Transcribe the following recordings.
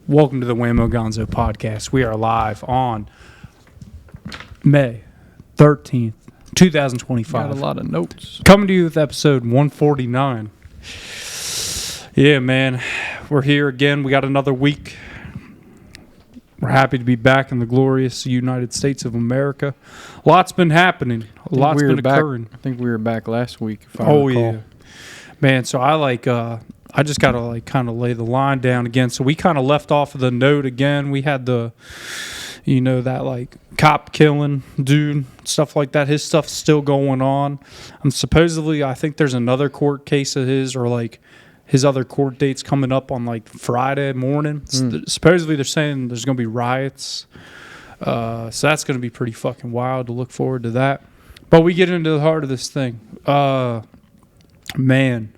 Welcome to the Wammo Gonzo podcast. We are live on May 13th, 2025. Got a lot of notes. Coming to you with episode 149. Yeah, man. We're here again. We got another week. We're happy to be back in the glorious United States of America. Lots been happening. Lots been occurring. I think we were back last week, if I recall. Yeah. Man, so I just got to kind of lay the line down again. So we kind of left off of the note again. We had that cop killing dude, stuff like that. His stuff's still going on. Supposedly, I think there's another court case of his, or his other court date's coming up on Friday morning. Supposedly they're saying there's going to be riots. So that's going to be pretty fucking wild to look forward to that. But we get into the heart of this thing. Man,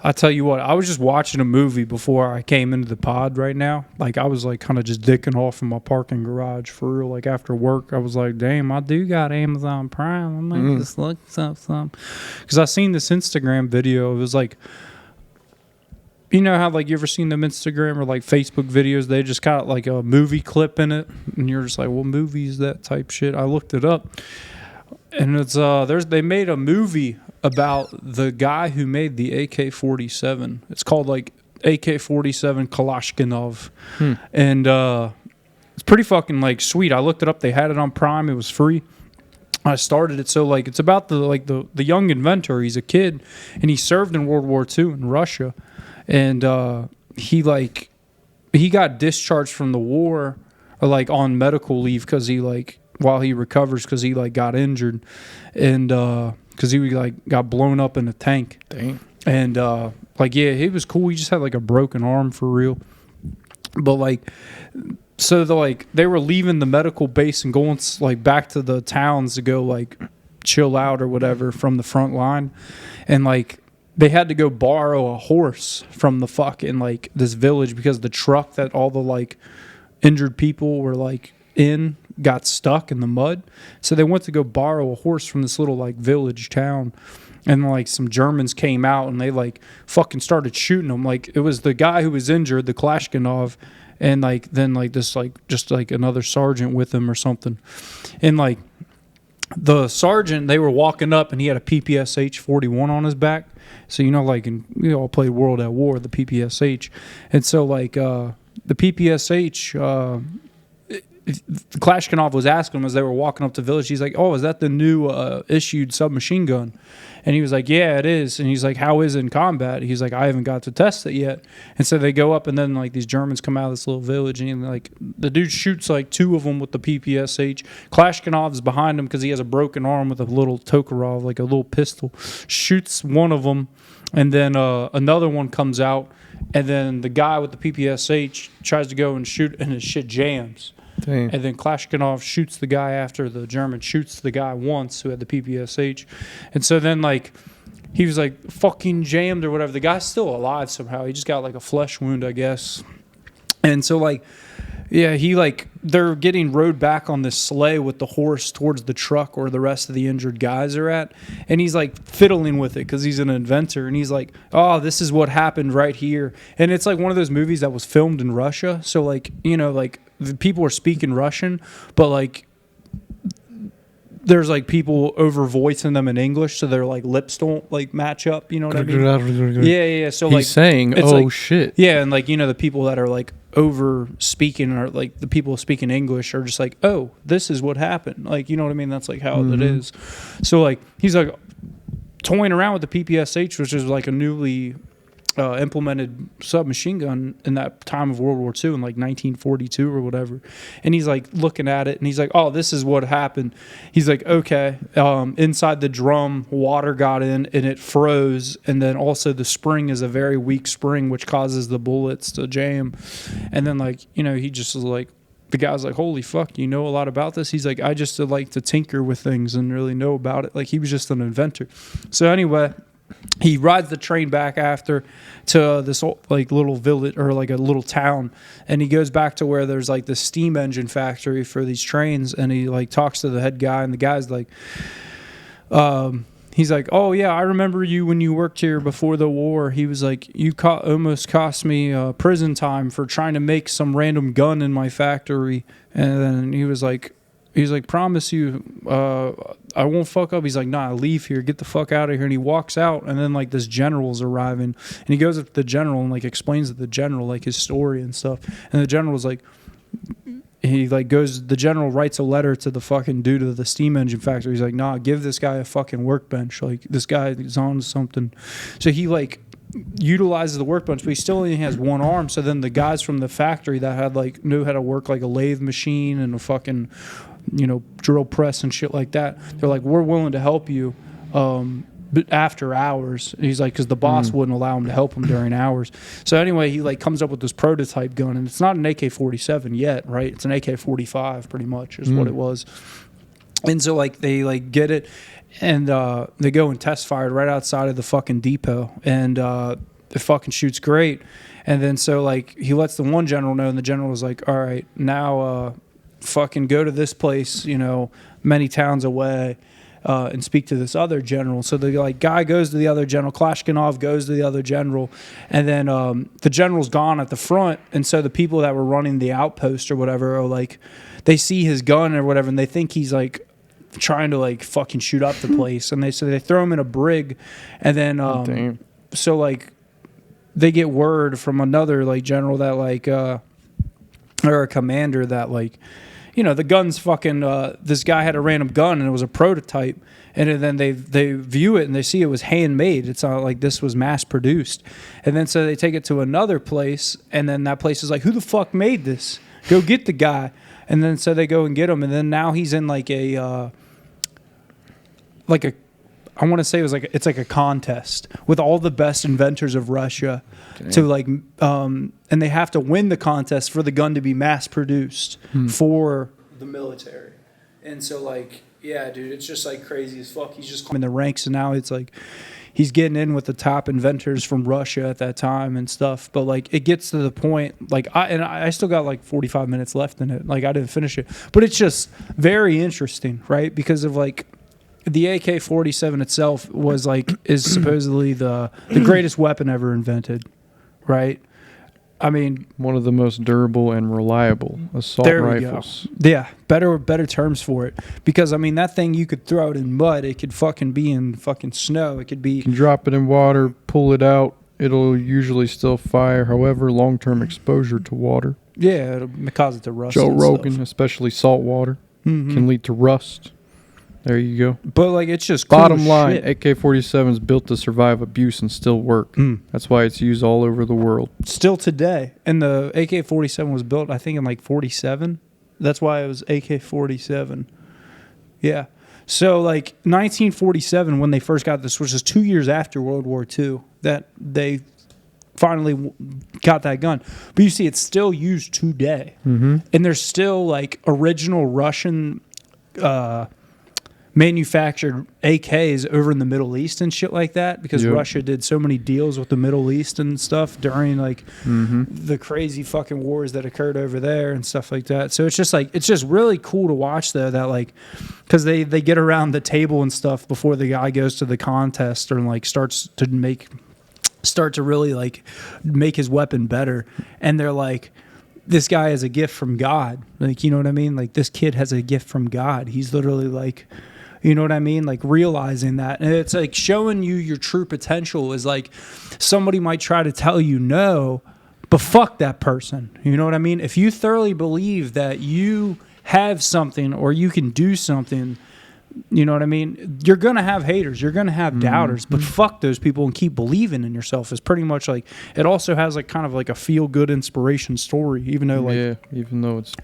I tell you what, I was just watching a movie before I came into the pod right now. I was kind of just dicking off in my parking garage for real. After work, I was like, damn, I do got Amazon Prime. I might just look something. Because I seen this Instagram video. It was you know how you ever seen them Instagram or Facebook videos? They just got a movie clip in it. And you're just like, what movie is that type shit? I looked it up. And it's they made a movie about the guy who made the AK-47. It's called AK-47 Kalashnikov. And it's pretty fucking sweet. I looked it up. They had it on Prime. It was free. I started it. So it's about the young inventor. He's a kid and he served in World War II in Russia. And he got discharged from the war or on medical leave because he while he recovers because he got injured and because he got blown up in a tank. Dang. And yeah, he was cool. He just had a broken arm for real. But so they were leaving the medical base and going back to the towns to go chill out or whatever from the front line, and they had to go borrow a horse from the fucking this village because the truck that all the injured people were in got stuck in the mud. So they went to go borrow a horse from this little village town, and some Germans came out and they fucking started shooting them. It was the guy who was injured, the Kalashnikov, and then this just another sergeant with him or something. And the sergeant, they were walking up and he had a PPSH 41 on his back. So we all played World at War, the PPSH. And so the PPSH the Kalashnikov was asking him as they were walking up to the village, he's like, oh, is that the new issued submachine gun? And he was like, yeah, it is. And he's like, how is it in combat? He's like, I haven't got to test it yet. And so they go up and then these Germans come out of this little village and the dude shoots two of them with the PPSH. Kalashnikov is behind him because he has a broken arm with a little Tokarov, a little pistol. Shoots one of them and then another one comes out and then the guy with the PPSH tries to go and shoot and his shit jams. Dang. And then Kalashnikov shoots the guy after the German shoots the guy once who had the PPSH. And so then, he was fucking jammed or whatever. The guy's still alive somehow. He just got a flesh wound, I guess. And so, yeah, they're getting rode back on this sleigh with the horse towards the truck where the rest of the injured guys are at. And he's fiddling with it because he's an inventor. And he's like, oh, this is what happened right here. And it's one of those movies that was filmed in Russia. So, the people are speaking Russian, but there's people over voicing them in English, so their lips don't match up. You know what I mean? Yeah. So he's saying, "Oh shit." Yeah, and the people that are over speaking or the people speaking English are just "Oh, this is what happened." You know what I mean? That's how it is. So he's toying around with the PPSH, which is a newly implemented submachine gun in that time of World War II in 1942 or whatever. And he's looking at it and he's like, oh, this is what happened. He's like, okay, inside the drum, water got in and it froze. And then also the spring is a very weak spring, which causes the bullets to jam. And then he just was the guy's holy fuck, you know a lot about this? He's like, I just like to tinker with things and really know about it. He was just an inventor. So anyway, he rides the train back after to this little village or a little town, and he goes back to where there's this steam engine factory for these trains, and he talks to the head guy, and the guy's he's like, oh yeah, I remember you when you worked here before the war. He was like, you almost cost me prison time for trying to make some random gun in my factory. And then he was like, promise you, I won't fuck up. He's like, nah, leave here, get the fuck out of here. And he walks out, and then like this general's arriving, and he goes up to the general and like explains to the general like his story and stuff. And the general's like, the general writes a letter to the fucking dude of the steam engine factory. He's like, nah, give this guy a fucking workbench. Like, this guy is on something. So he like utilizes the workbench, but he still only has one arm. So then the guys from the factory that had like knew how to work like a lathe machine and a fucking, drill press and shit like that, they're like, we're willing to help you. But after hours, he's like, because the boss wouldn't allow him to help him during hours. So anyway, he like comes up with this prototype gun, and it's not an AK-47 yet, right? It's an AK-45, pretty much, is what it was. And so like they like get it, and they go and test fire it right outside of the fucking depot, and it fucking shoots great. And then so like he lets the one general know, and the general was like, all right, now fucking go to this place, many towns away. And speak to this other general. So the like guy goes to the other general. Klashkinov goes to the other general, and then the general's gone at the front. And so the people that were running the outpost or whatever are like, they see his gun or whatever, and they think he's like trying to like fucking shoot up the place. And they throw him in a brig, and then so like they get word from another like general that like or a commander that like, the gun's fucking, this guy had a random gun and it was a prototype. And then they view it and they see it was handmade. It's not like this was mass produced. And then so they take it to another place, and then that place is like, who the fuck made this? Go get the guy. And then so they go and get him. And then now he's in like I want to say it's like a contest with all the best inventors of Russia. Damn. To like, and they have to win the contest for the gun to be mass produced for the military. And so like, yeah, dude, it's just like crazy as fuck. He's just climbing the ranks, and now it's like he's getting in with the top inventors from Russia at that time and stuff. But like, it gets to the point, like I still got like 45 minutes left in it. Like, I didn't finish it, but it's just very interesting, right? Because of like, the AK-47 itself is supposedly the greatest weapon ever invented, right? I mean, one of the most durable and reliable assault rifles. Go. Yeah, better terms for it, because I mean that thing, you could throw it in mud, it could fucking be in fucking snow, it could be. You can drop it in water, pull it out, it'll usually still fire. However, long-term exposure to water. Yeah, it'll cause it to rust. Joe Rogan, especially salt water, can lead to rust. There you go. But like, it's just cool. Bottom line, AK-47 is built to survive abuse and still work. That's why it's used all over the world. Still today. And the AK-47 was built, I think, in like 47. That's why it was AK-47. Yeah. So like 1947, when they first got this, which is 2 years after World War II, that they finally got that gun. But you see, it's still used today. And there's still like original Russian manufactured AKs over in the Middle East and shit like that, because Russia did so many deals with the Middle East and stuff during like the crazy fucking wars that occurred over there and stuff like that. So it's just like, it's just really cool to watch though, that like, because they get around the table and stuff before the guy goes to the contest or like starts to really like make his weapon better, and they're like, this guy has a gift from God. Like, you know what I mean? Like, this kid has a gift from God. He's literally like, you know what I mean? Like, realizing that. And it's like showing you your true potential is like, somebody might try to tell you no, but fuck that person. You know what I mean? If you thoroughly believe that you have something or you can do something, you know what I mean? You're going to have haters. You're going to have doubters, but fuck those people and keep believing in yourself. Is pretty much like, it also has like kind of like a feel good inspiration story, even though like, even though it's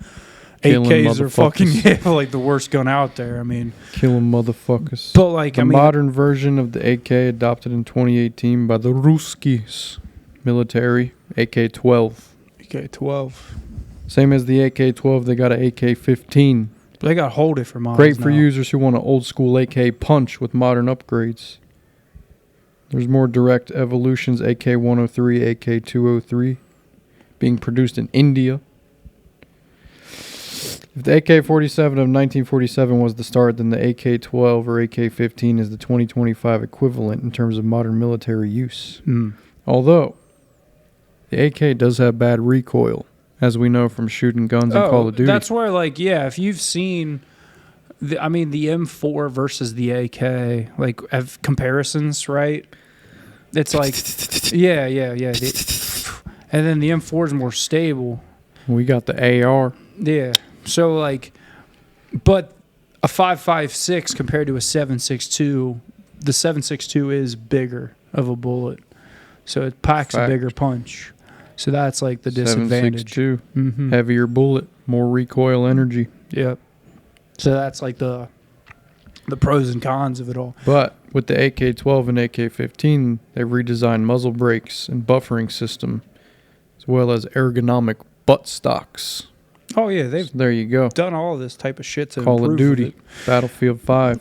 AKs are fucking like the worst gun out there. I mean, killing motherfuckers. But like, the modern version of the AK adopted in 2018 by the Ruskies military, AK-12. AK-12. Same as the AK-12, they got an AK-15. They got whole different models. Great for users who want an old school AK punch with modern upgrades. There's more direct evolutions, AK-103, AK-203, being produced in India. If the AK-47 of 1947 was the start, then the AK-12 or AK-15 is the 2025 equivalent in terms of modern military use. Although, the AK does have bad recoil, as we know from shooting guns in Call of Duty. That's where, like, yeah, if you've seen, the M4 versus the AK, like, have comparisons, right? It's like, yeah. And then the M4 is more stable. We got the AR. Yeah. So, like, but a 5.56 compared to a 7.62, the 7.62 is bigger of a bullet. So it packs a bigger punch. So that's like the disadvantage. 7.62, heavier bullet, more recoil energy. Yep. So that's like the pros and cons of it all. But with the AK-12 and AK-15, they've redesigned muzzle brakes and buffering system, as well as ergonomic butt stocks. Oh yeah, they've there you go. Done all this type of shit to Call of Duty, Battlefield 5.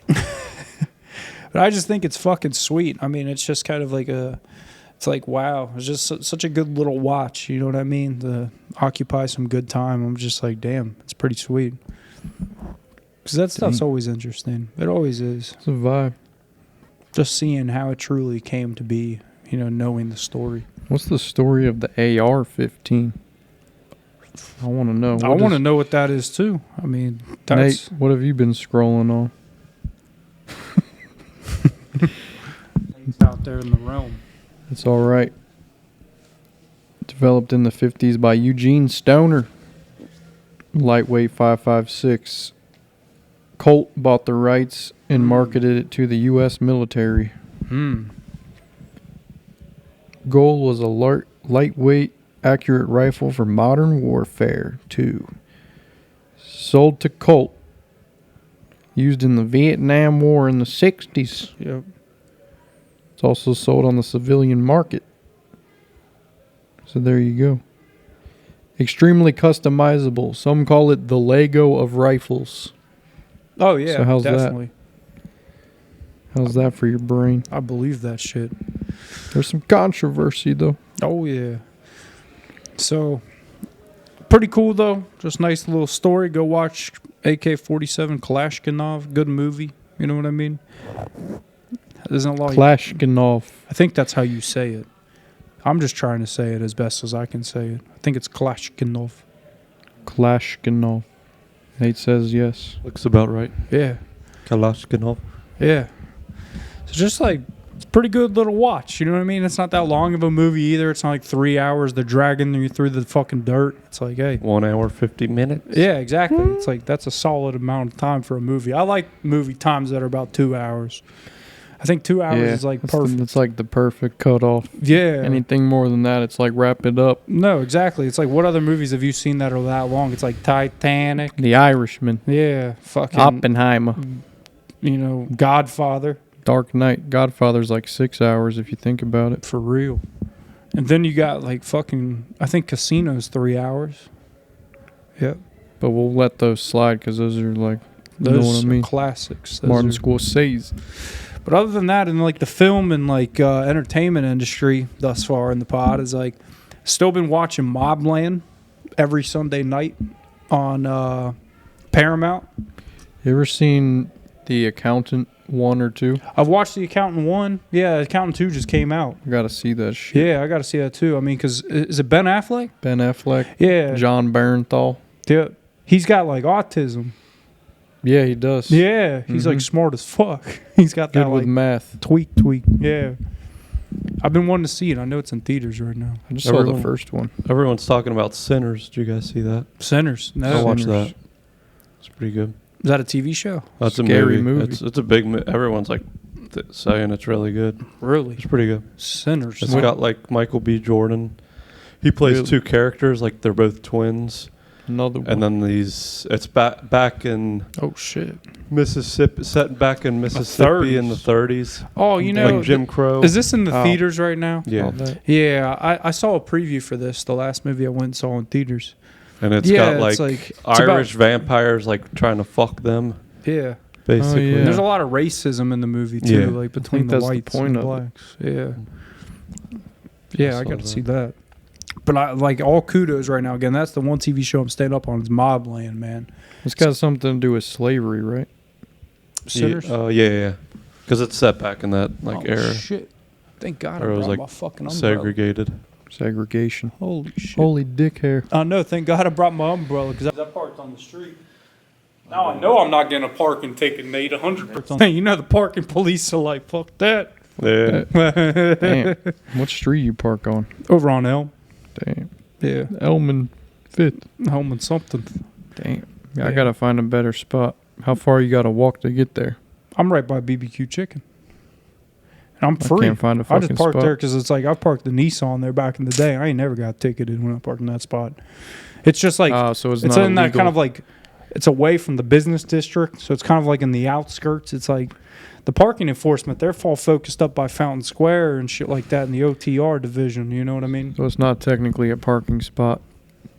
But I just think it's fucking sweet. I mean, it's just kind of like it's like, wow, it's just such a good little watch. You know what I mean? To occupy some good time. I'm just like, damn, it's pretty sweet. Because that stuff's always interesting. It always is. It's a vibe. Just seeing how it truly came to be, you know, knowing the story. What's the story of the AR-15? I want to know. I want to know what that is too. I mean, that's... Nate, what have you been scrolling on? He's out there in the realm. It's all right. Developed in the 50s by Eugene Stoner. Lightweight 5.56. Colt bought the rights and marketed it to the U.S. military. Goal was a lightweight, accurate rifle for modern warfare, too. Sold to Colt. Used in the Vietnam War in the 60s. Yep. It's also sold on the civilian market. So there you go. Extremely customizable. Some call it the Lego of rifles. Oh, yeah, so how's definitely. How's that for your brain? I believe that shit. There's some controversy, though. Oh, yeah. So, pretty cool, though. Just nice little story. Go watch AK-47 Kalashnikov. Good movie. You know what I mean? Isn't a lot. Kalashnikov. I think that's how you say it. I'm just trying to say it as best as I can say it. I think it's Kalashnikov. Kalashnikov. Nate says yes. Looks about right. Yeah. Kalashnikov. Yeah. So just like, it's a pretty good little watch. You know what I mean? It's not that long of a movie either. It's not like 3 hours. They're dragging you through the fucking dirt. It's like, hey. 1 hour, 50 minutes. Yeah, exactly. It's like, that's a solid amount of time for a movie. I like movie times that are about 2 hours. I think 2 hours is like perfect. It's like the perfect cutoff. Yeah. Anything more than that, it's like wrap it up. No, exactly. It's like, what other movies have you seen that are that long? It's like Titanic. The Irishman. Yeah. Fucking Oppenheimer. You know, Godfather. Dark Knight. Godfather's like 6 hours if you think about it. For real. And then you got like fucking, I think Casino's 3 hours. Yep. But we'll let those slide because those are like, those you know what I mean? Classics. Those Martin Scorsese. But other than that, in like the film and like entertainment industry thus far in the pod is like, still been watching Mobland every Sunday night on Paramount. You ever seen The Accountant 1 or 2? I've watched The Accountant 1. Yeah, Accountant 2 just came out. I gotta see that shit. Yeah, I gotta see that too. I mean, because is it Ben Affleck? Ben Affleck. Yeah. John Barenthal. Yeah. He's got like autism. Yeah, he does. Yeah, he's like smart as fuck. He's got good that with like math. Tweak. Yeah. I've been wanting to see it. I know it's in theaters right now. I just saw the first one. Everyone's talking about Sinners. Did you guys see that? Sinners. No. I watched that. It's pretty good. Is that a TV show? That's Scary a movie. It's a big everyone's like saying it's really good. Really? It's pretty good. Sinners. It's got like Michael B. Jordan. He plays two characters, like they're both twins. Another one. And then it's back in oh shit, Mississippi, set back in Mississippi in the 30s. Oh, you know, like Jim Crow. Is this in the theaters right now? Yeah. Yeah, I saw a preview for this, the last movie I went and saw in theaters. And it's got like Irish vampires like trying to fuck them. Yeah. Basically. And there's a lot of racism in the movie too, like between the whites and the blacks. Yeah. Yeah, I got to see that. But I like all kudos right now. Again, that's the one TV show I'm staying up on is Mobland, man. It's got something to do with slavery, right? Sinners? Yeah. Because it's set back in that era. Shit. Thank God I Or it was brought like my fucking umbrella. segregated. Segregation. Holy shit. Holy dick hair. I know. Thank God I brought my umbrella because I parked on the street. Now I know I'm not getting a parking ticket, Nate. 100%. You know the parking police are like, fuck that. Yeah. Damn. What street you park on? Over on Elm. Damn. Yeah. Elman 5th. Elm and something. Damn. Yeah. I gotta find a better spot. How far you gotta walk to get there? I'm right by BBQ Chicken. And I'm I free. can't find a I fucking just parked spot. there because it's like I parked the Nissan there back in the day. I ain't never got ticketed when I parked in that spot. It's just like So it's it's not in that illegal. kind of like it's away from the business district, so it's kind of like in the outskirts. It's like the parking enforcement, they're all focused up by Fountain Square and shit like that in the OTR division. You know what I mean? So it's not technically a parking spot.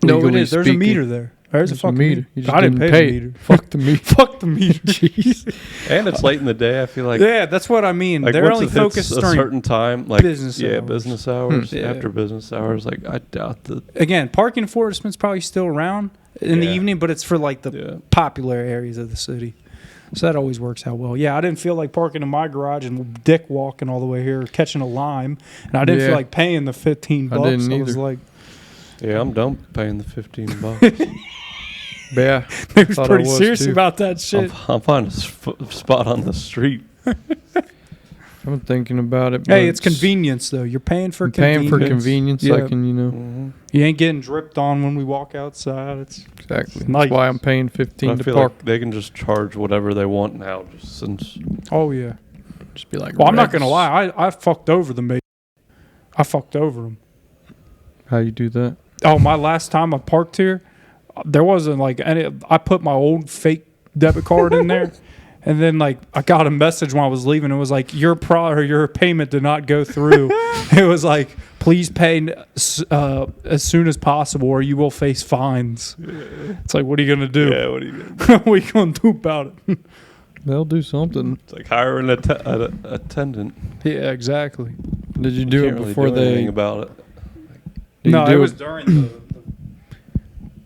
No, it legally is. There's speaking. a meter there. There's a fucking meter. You just I didn't pay the it. meter. Fuck the meter. Fuck the meter. Jeez. And it's late in the day. I feel like. Yeah, that's what I mean. Like They're once only it hits focused a during certain time, like business hours. business hours, Yeah. after business hours. Like I doubt that. Again, parking enforcement's probably still around in the Yeah. evening, but it's for like the Yeah. popular areas of the city. So that always works out well. Yeah, I didn't feel like parking in my garage and dick walking all the way here, catching a lime, and I didn't Yeah. feel like paying the $15. I didn't I was either. like, Yeah, I'm done paying the $15. Yeah. they was Thought I pretty was, serious too. about that shit. I'm finding a spot on the street. I'm thinking about it. Hey, but it's convenience though. You're paying for I'm paying convenience. for convenience. Yeah. I can, Mm-hmm. You ain't getting dripped on when we walk outside. It's exactly. nice. That's why I'm paying I 15 to feel park. like they can just charge whatever they want now, just since. oh yeah. Just be like, Well, I'm not Rex. gonna lie. I fucked over them. I fucked over them. How you do that? Oh, my last time I parked here, there wasn't like any. I put my old fake debit card in there, and then like I got a message when I was leaving. It was like your payment did not go through. It was like please pay as soon as possible, or you will face fines. It's like what are you gonna do? Yeah, what are you gonna do? What are you gonna do about it? They'll do something. It's like hire an attendant. Yeah, exactly. Did you do it Can't really before do anything they? about it. Did No, you do it was during the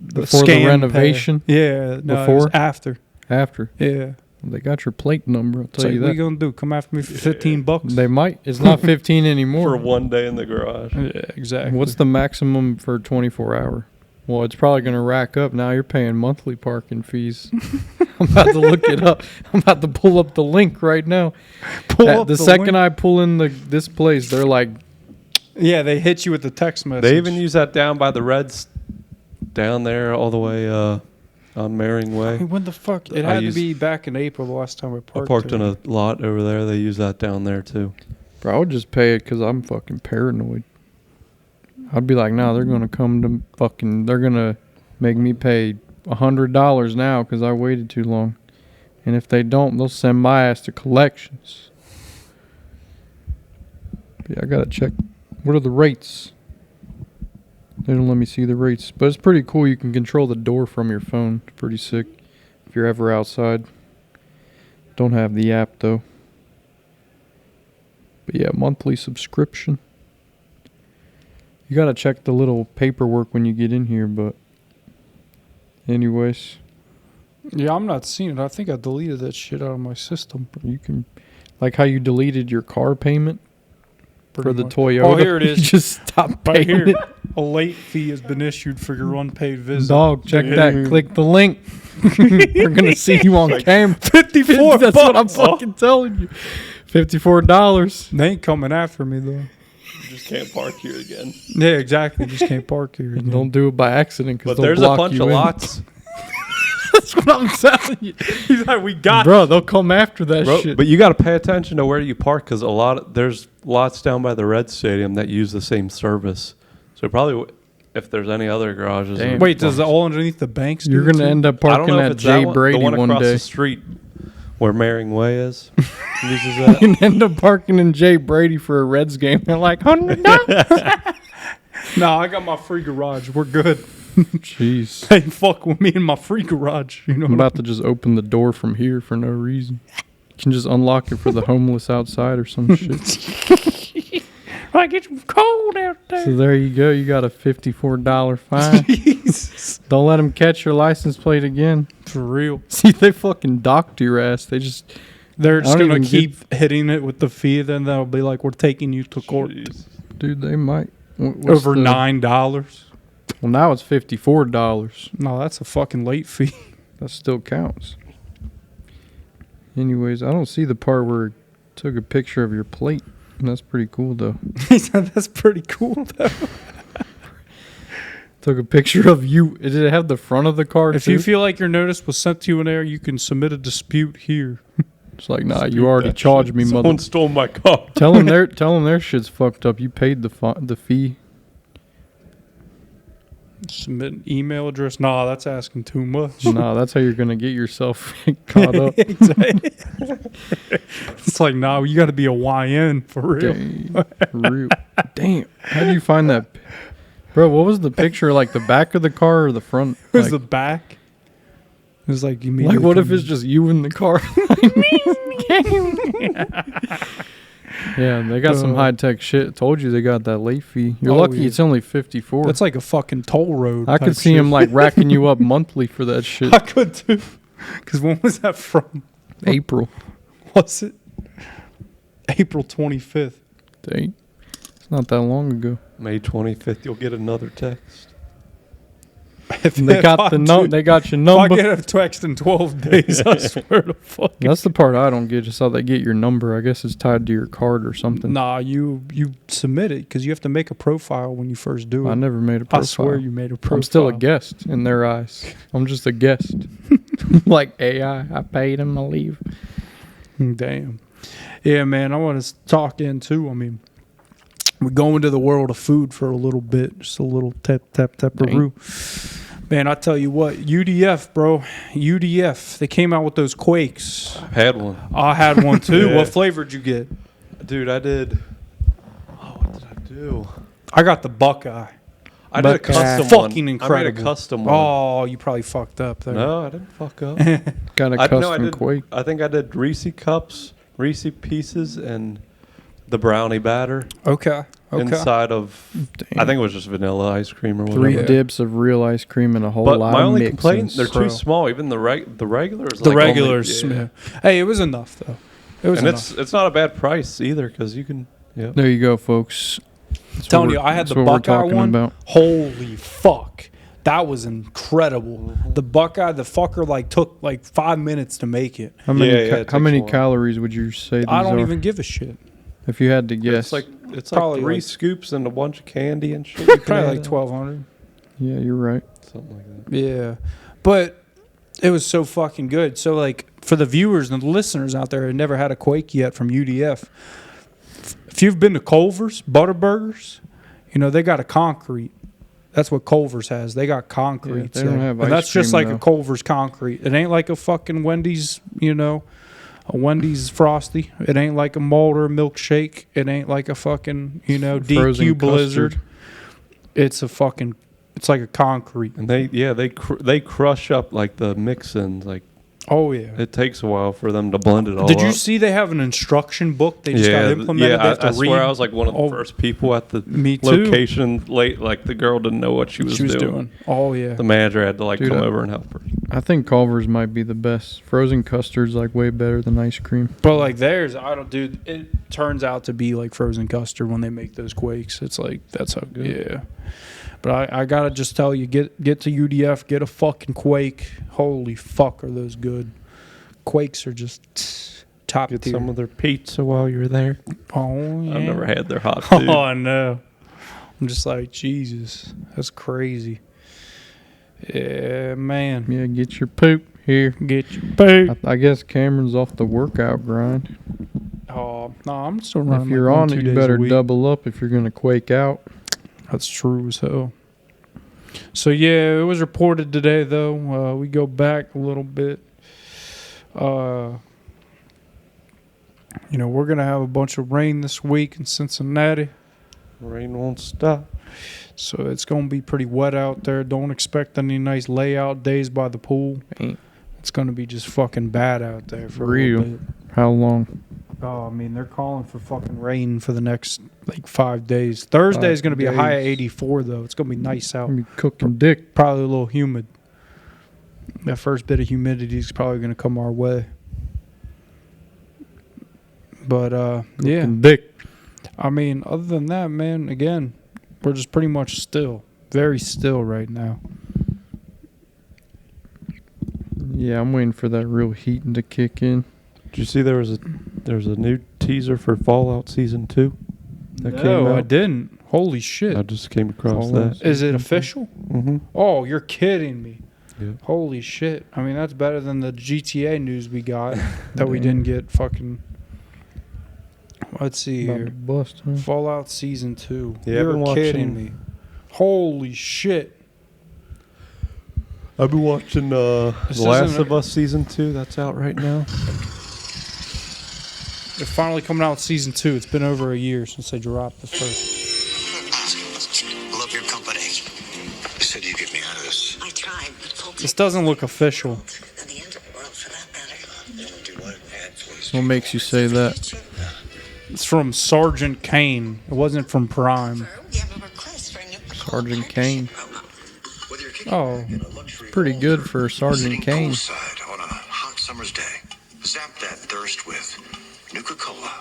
before the scan pay. renovation? Yeah, no, it was Before? after. After Yeah. they got your plate number. I'll It's tell like, you what are that. you gonna do? Come after me for $15? They might. It's not 15 anymore. For one day in the garage. Yeah, exactly. What's the maximum for 24 hour? Well, it's probably going to rack up. Now you're paying monthly parking fees. I'm about to look it up. I'm about to pull up the link right now. Pull up the the second link. I pull in this place, they're like, Yeah, they hit you with the text message. They even use that down by the Reds, down there all the way on Maring I Way. mean, when the fuck? It I had to used- be back in April the last time I I parked. parked in there. a lot over there. They use that down there too. bro, I would just pay it because I'm fucking paranoid. I'd be like, nah, they're going to come to they're going to make me pay $100 now because I waited too long. And if they don't, they'll send my ass to collections. Yeah, I got to check. What are the rates? They don't let me see the rates. But it's pretty cool. You can control the door from your phone. It's pretty sick if you're ever outside. Don't have the app, though. But yeah, monthly subscription. You got to check the little paperwork when you get in here, but anyways, Yeah, I'm not seeing it. I think I deleted that shit out of my system. you can, like how you deleted your car payment for pretty the much. Toyota. Oh, here it is. You just stop Right paying here, it. a late fee has been issued for your unpaid visit. Dog, check Yeah. that. Click the link. We're going to see you on camera. 54 That's what I'm bucks. fucking telling you. $54. They ain't coming after me though. You just can't park here again. Yeah, exactly. Just can't park here. And don't do it by accident because But they'll there's a block bunch you of in. lots. That's what I'm telling you. He's like, we got Bro, they'll come after that Bro, shit. but you got to pay attention to where you park because there's lots down by the Red Stadium that use the same service. So probably if there's any other garages. Damn. Wait, does it all underneath the banks? do You're it going to too? end up I don't parking know if at it's Jay that Brady the one one across day. the street where Maring Way is. Uses that. You can end up parking in Jay Brady for a Reds game. They're like, $100. No, I got my free garage. We're good. Jeez. Hey, fuck with me in my free garage. You know I'm what about to just open the door from here for no reason. You can just unlock it for the homeless outside or some shit. Like, it's cold out there. So there you go. You got a $54 fine. Jesus. Don't let them catch your license plate again. For real. See, they fucking docked your ass. They're just going to even keep hitting it with the fee. Then they'll be like, we're taking you to court. Jeez. dude, they might. Over $9. Well, now it's $54. No, that's a fucking late fee. That still counts. Anyways, I don't see the part where it took a picture of your plate. And that's pretty cool, though. He said that's pretty cool, though. Took a picture of you. Did it have the front of the car, If too? you feel like your notice was sent to you in there, you can submit a dispute here. It's like, nah, you already charged me, mother. Someone stole my car. Tell them their shit's fucked up. You paid the fee. Submit an email address. Nah, that's asking too much. Nah, that's how you're gonna get yourself caught up. It's like, nah, you got to be a YN for real. Dang, for real. Damn. How do you find that, bro? What was the picture? Like the back of the car or the front? It was Like, the back. It was like, you mean like what if it's just you in the car? Yeah, they got some high tech shit. Told you they got that late fee. You're lucky yeah. it's only 54. That's like a fucking toll road. I could see him like racking you up monthly for that shit. I could too. Because when was that from? April. Was it? April 25th. Dang. It's not that long ago. May 25th, you'll get another text. They got the they got your If I number. get a text in 12 days, I swear to fuck. That's the part I don't get. Just how they get your number. I guess it's tied to your card or something. Nah, you submit it because you have to make a profile when you first do it. I never made a profile. I swear you made a profile. I'm still a guest in their eyes. I'm just a guest. Like AI. I paid him to leave. Damn. Yeah, man, I want to talk into, I mean, we're going to the world of food for a little bit. Just a little tap-a-roo. Man, I tell you what, UDF, bro. UDF. They came out with those Quakes. I've had one. I had one too. Yeah. What flavor did you get? Dude, I did. Oh, what did I do? I got the Buckeye. I did a Buckeye. custom one. Fucking I incredible. made a custom one. Oh, you probably fucked up there. No, I didn't fuck up. Got a I custom did, Quake. I think I did Reese cups, Reese pieces, and the brownie batter Okay. inside of. Damn. I think it was just vanilla ice cream or whatever. 3 dips of real ice cream and a whole But lot my of only mix. complaint, they're Bro. too small. Even the regular is The like regulars. Only, Yeah. Hey, it was enough though. It was and enough. it's not a bad price either because you can. Yeah. There you go, folks. That's Telling what you, I had that's the what we're Buckeye talking one. about. Holy fuck. That was incredible. The Buckeye, the fucker, like took like 5 minutes to make it. How many, Yeah, it how takes many a while. calories would you say these I don't are? even give a shit. If you had to guess. It's Probably like 3 like- scoops and a bunch of candy and shit. You can Probably add like up. 1,200. Yeah, you're right. Something like that. Yeah. But it was so fucking good. So, like, for the viewers and the listeners out there who never had a Quake yet from UDF, if you've been to Culver's, Butterburgers, you know, they got a concrete. That's what Culver's has. They got concrete. they don't have and ice that's just cream, like though. a Culver's concrete. It ain't like a fucking Wendy's, you know, a Wendy's Frosty. It ain't like a Mulder milkshake. It ain't like a fucking, you know, Frozen DQ Blizzard. custard. It's a fucking, it's like a concrete. And they crush up like the mix-ins. Like Oh, yeah. it takes a while for them to blend it all Did you up. see they have an instruction book they just got implemented? Yeah, They have to I swear read. I was like one of the Oh, first people at the Me too. location late. Like the girl didn't know what she was doing. Oh, yeah. The manager had to like Dude, come I- over and help her. I think Culver's might be the best. Frozen custard's like way better than ice cream. But like theirs, I don't do. It turns out to be like frozen custard when they make those Quakes. It's like that's how Good. yeah. But I gotta just tell you, get to UDF, get a fucking Quake. Holy fuck, are those good? Quakes are just top Get tier. some of their pizza while you're there. Oh yeah. I've never had their hot food. Oh no. I'm just like Jesus. That's crazy. Yeah, man. Yeah, get your poop here. Get your poop. I guess Cameron's off the workout grind. Oh no, I'm still running. If you're like on 1-2 it, you days a better week. double up if you're going to quake out. That's true as hell. So yeah, it was reported today though. We go back a little bit. You know, we're gonna have a bunch of rain this week in Cincinnati, Rain won't stop. so it's gonna be pretty wet out there. Don't expect any nice layout days by the pool. Ain't. It's gonna be just fucking bad out there for Real. a little bit. How long? Oh, I mean, they're calling for fucking rain for the next, like, 5 days. Thursday is going to be a high of 84, though. It's going to be nice out. I'm cooking dick. Probably a little humid. That first bit of humidity is probably going to come our way. But, yeah. Cooking dick. I mean, other than that, man, again, we're just pretty much still. Very still right now. Yeah, I'm waiting for that real heat to kick in. Did you see there was a new teaser for Fallout Season 2 that came No, out? I didn't. Holy shit. I just came across Fallout. that. Is it official? Mm-hmm. Oh, you're kidding me. Yeah. Holy shit. I mean, that's better than the GTA news we got that we didn't get fucking... Let's see About here. to bust, huh? Fallout Season 2. Yeah, I've been You're kidding watching- me. Holy shit. I've been watching The This Last isn't of Us Season 2. That's out right now. They're finally coming out with Season 2. It's been over a year since they dropped the first. Love your company. You said you'd get me out of this. I tried, but full This doesn't look official. and the end of the world for that matter. You don't do what? Ad, please. What makes you say that? It's from Sergeant Kane. It wasn't from Prime. We have a request for a new Sergeant Kane. Whether you're kicking Oh, back in a luxury Pretty home good for or Sergeant sitting Kane. poolside on a hot summer's day, zap that thirst with Nuka-Cola.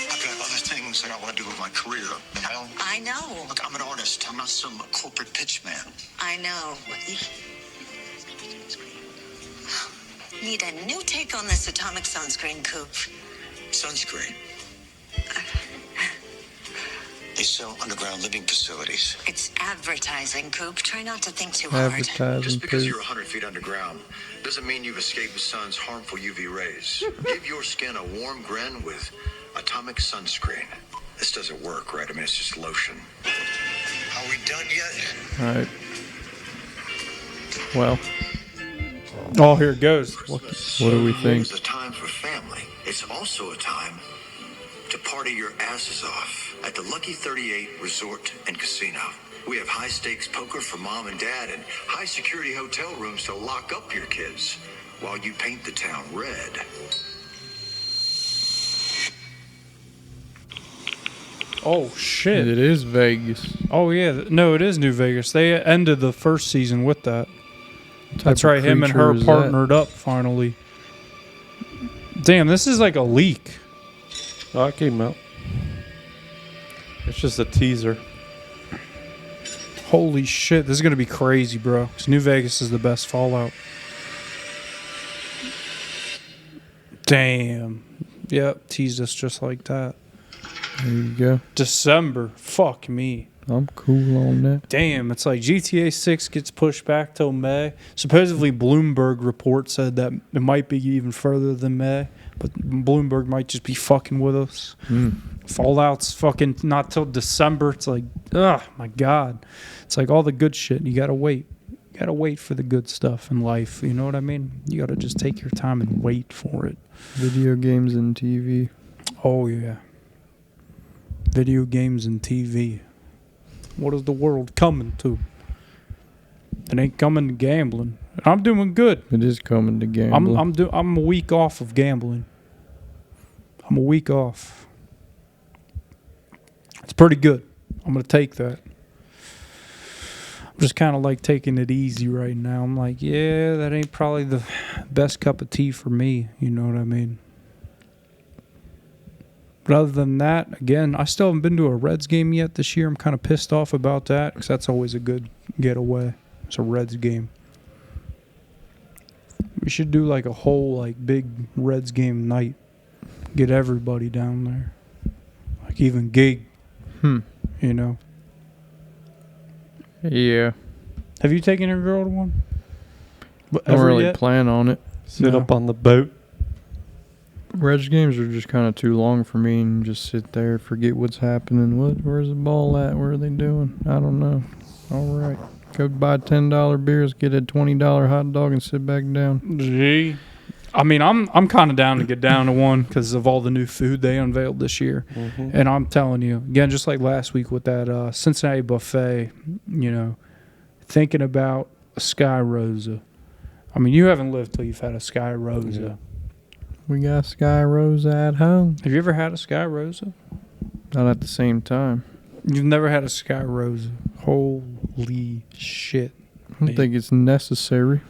I've got other things that I want to do with my career, you know? I know. Look, I'm an artist. I'm not some corporate pitch man. I know. Need a new take on this atomic sunscreen, Coop. Sunscreen. They sell underground living facilities. It's advertising, Coop. Try not to think too hard. Advertising, Just because please. you're 100 feet underground doesn't mean you've escaped the sun's harmful UV rays. Give your skin a warm grin with atomic sunscreen. This doesn't work, right? I mean, it's just lotion. Are we done yet? All right. Well, oh, here it goes. what do we think? It's a time for family. It's also a time to party your asses off at the Lucky 38 Resort and Casino. We have high-stakes poker for mom and dad and high-security hotel rooms to lock up your kids while you paint the town red. Oh, shit. It is Vegas. Oh, yeah. No, it is New Vegas. They ended the first season with that. That's right. Him and her partnered up finally. Damn, this is like a leak. Oh, it came out. It's just a teaser. Holy shit. This is going to be crazy, bro. 'Cause New Vegas is the best Fallout. Damn. Yep. Teased us just like that. There you go. December. Fuck me. I'm cool on that. Damn, it's like GTA 6 gets pushed back till May. Supposedly, Bloomberg report said that it might be even further than May, but Bloomberg might just be fucking with us. Fallout's fucking not till December. It's like, oh my God. It's like all the good shit. You gotta wait. You gotta wait for the good stuff in life. You know what I mean? You gotta just take your time and wait for it. Video games and TV. Oh, yeah. Video games and TV. What is the world coming to? It ain't coming to gambling. I'm doing good. It is coming to gambling. I'm a week off of gambling. I'm a week off. It's pretty good. I'm gonna take that. I'm just kind of like taking it easy right now. I'm like, yeah, that ain't probably the best cup of tea for me. You know what I mean? But other than that, again, I still haven't been to a Reds game yet this year. I'm kind of pissed off about that because that's always a good getaway. It's a Reds game. We should do like a whole like big Reds game night. Get everybody down there. Like even Gig, you know. Yeah. Have you taken your girl to one? I don't Ever really yet? plan on it. Sit No. up on the boat. Reg games are just kind of too long for me and just sit there, forget what's happening. Where's the ball at? What are they doing? I don't know. All right. Go buy $10 beers, get a $20 hot dog, and sit back down. Gee. I mean, I'm kind of down to get down to one because of all the new food they unveiled this year. Mm-hmm. And I'm telling you, again, just like last week with that Cincinnati buffet, you know, thinking about a Sky Rosa. I mean, you haven't lived till you've had a Sky Rosa. Yeah. We got Sky Rosa at home. Have you ever had a Sky Rosa? Not at the same time. You've never had a Sky Rosa. Holy shit. I don't think it's necessary.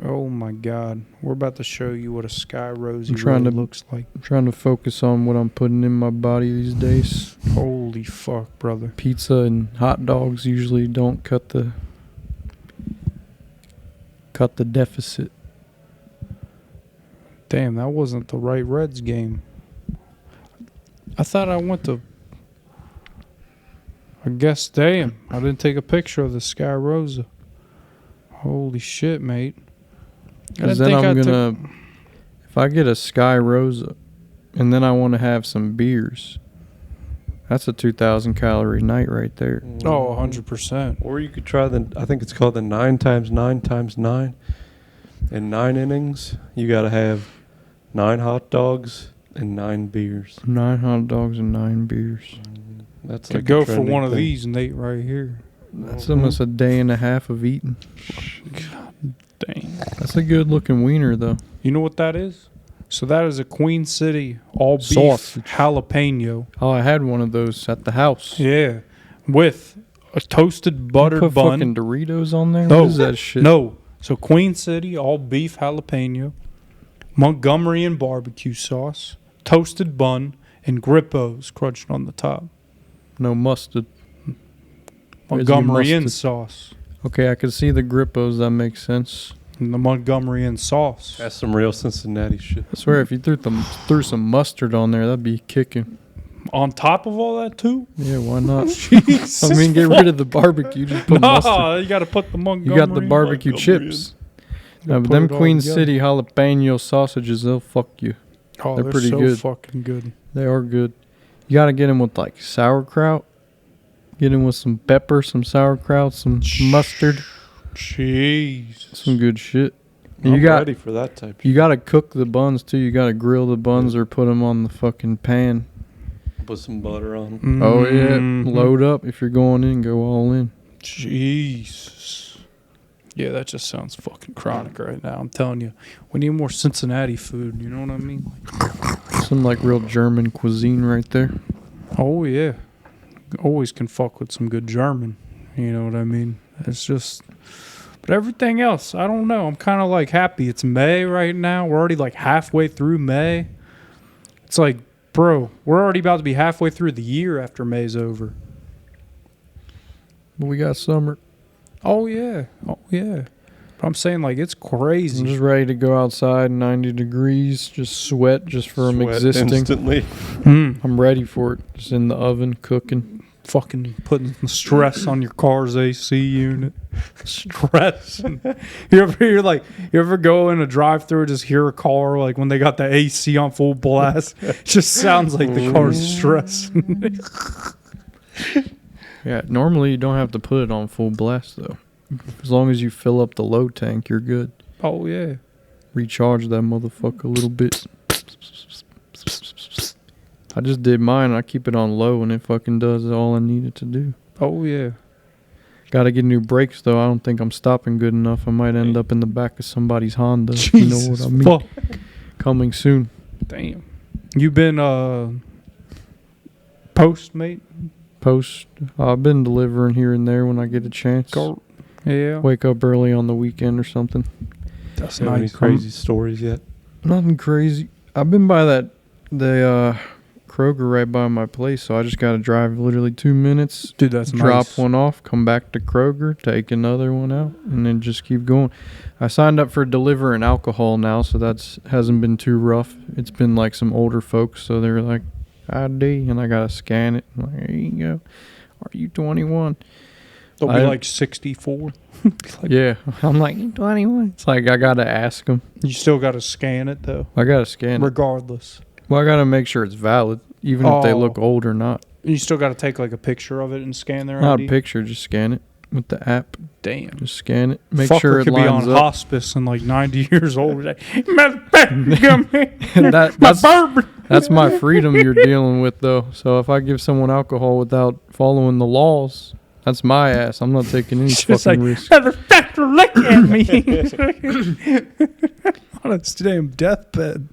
Oh my God. We're about to show you what a Sky Rosa I'm trying really to- looks like. I'm trying to focus on what I'm putting in my body these days. Holy fuck, brother. Pizza and hot dogs usually don't cut the deficit. Damn, that wasn't the right Reds game. I thought I went to... I guess, damn, I didn't take a picture of the Sky Rosa. Holy shit, mate. I Because didn't then think I'm I gonna, if I get a Sky Rosa, and then I want to have some beers, that's a 2,000 calorie night right there. Oh, 100%. Or you could try I think it's called the 9x9x9. In 9 innings, you got to have 9 hot dogs and 9 beers. 9 hot dogs and 9 beers. That's To like a go for trending one of thing. these, Nate, right here. That's almost a day and a half of eating. Dang. That's a good looking wiener though. You know what that is? So that is a Queen City all beef Sausage. jalapeno. Oh, I had one of those at the house. Yeah. With a toasted buttered Put bun. fucking Doritos on there? No. What is that shit? No. So Queen City all beef jalapeno, Montgomery and barbecue sauce, toasted bun, and Grippos crunched on the top. No mustard. Where's your Montgomery and mustard? sauce. Okay, I can see the Grippos. That makes sense. And the Montgomery and sauce. That's some real Cincinnati shit. I swear, if you threw some mustard on there, that'd be kicking. On top of all that too? Yeah, why not? Jesus. I mean, get rid of the barbecue. Just put mustard. No, you got to put the You Montgomery. got the barbecue Montgomery chips. Gotta But put them it all Queen together. City jalapeno sausages, they'll fuck you. Oh, they're they're pretty so good. fucking good. They are good. You got to get them with like sauerkraut. Get them with some pepper, some sauerkraut, some mustard, Jeez. some good shit. I'm You got ready for that type. you got to cook the buns too. You got to grill the buns or put them on the fucking pan. Put some butter on. Oh yeah, Mhm. load up if you're going in. Go all in. Jesus. Yeah, that just sounds fucking chronic right now. I'm telling you. We need more Cincinnati food. You know what I mean? Some like real German cuisine right there. Oh, yeah. Always can fuck with some good German. You know what I mean? It's just... But everything else, I don't know. I'm kind of like happy. It's May right now. We're already like halfway through May. It's like, bro, we're already about to be halfway through the year after May's over. But we got summer. Oh, yeah. Oh, yeah. But I'm saying, like, it's I'm crazy. just ready to go outside, 90 degrees, just sweat just from Sweat existing. instantly. I'm ready for it. Just in the oven cooking. Fucking putting the stress on your car's AC unit. Stress. you ever go in a drive-through and just hear a car like when they got the AC on full blast? Just sounds like the car's stressing. Yeah, normally you don't have to put it on full blast though. As long as you fill up the low tank, you're good. Oh yeah. Recharge that motherfucker a little bit. I just did mine. I keep it on low and it fucking does all I need it to do. Oh yeah. Got to get new brakes though. I don't think I'm stopping good enough. I might end up in the back of somebody's Honda. If you know what I mean. Fuck. Coming soon. Damn. You been Postmate? Post. I've been delivering here and there when I get a chance. Yeah. Wake up early on the weekend or something. That's Have any nice. crazy stories yet? Nothing crazy. I've been by the Kroger right by my place, so I just got to drive literally 2 minutes. Dude, that's drop nice. one off, come back to Kroger, take another one out, and then just keep going. I signed up for delivering alcohol now, so that's hasn't been too rough. It's been like some older folks, so they're like, ID, and I gotta scan it. I'm like, here you go. Are you 21? They'll be I- like 64. Yeah, I'm like 21. It's like I gotta ask them. You still got to scan it though, I gotta scan it. regardless. Well, I gotta make sure it's valid, even if they Oh. look old or not. You still got to take like a picture of it and scan their Not ID. a picture, just scan it with the app. Damn. Just scan it. Make Fucker sure it could be on lines up. hospice and like 90 years old. Like, "Motherfucker, That- my that's bourbon." that's my freedom you're dealing with, though. So if I give someone alcohol without following the laws, That's my ass. I'm not taking any Just fucking like, risk. motherfucker, look at me. On a damn deathbed.